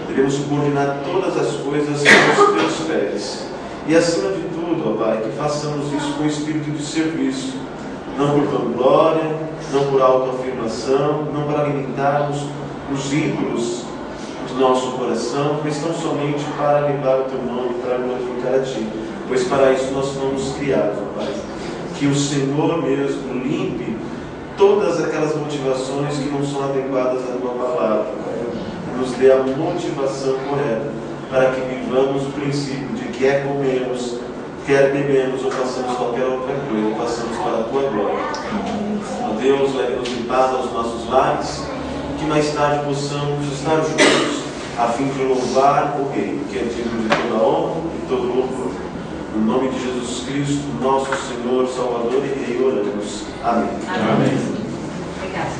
Devemos coordenar todas as coisas com os Teus pés. E acima de tudo, ó Pai, que façamos isso com espírito de serviço, não por vanglória, não por autoafirmação, não para alimentarmos os ídolos do nosso coração, mas tão somente para levar o Teu nome, para glorificar a Ti. Pois para isso nós fomos criados, ó Pai. Que que o Senhor mesmo limpe todas aquelas motivações que não são adequadas à tua palavra. Nos dê a motivação correta para que vivamos o princípio de quer comemos, quer bebemos ou façamos qualquer outra coisa, façamos para a tua glória. Ó Deus, leve-nos em paz aos nossos lares, que mais tarde possamos estar juntos a fim de louvar o Rei, que é digno de toda honra e todo louvor. No nome de Jesus Cristo, nosso Senhor, Salvador e Rei, oramos. Amém. Amém. Obrigada.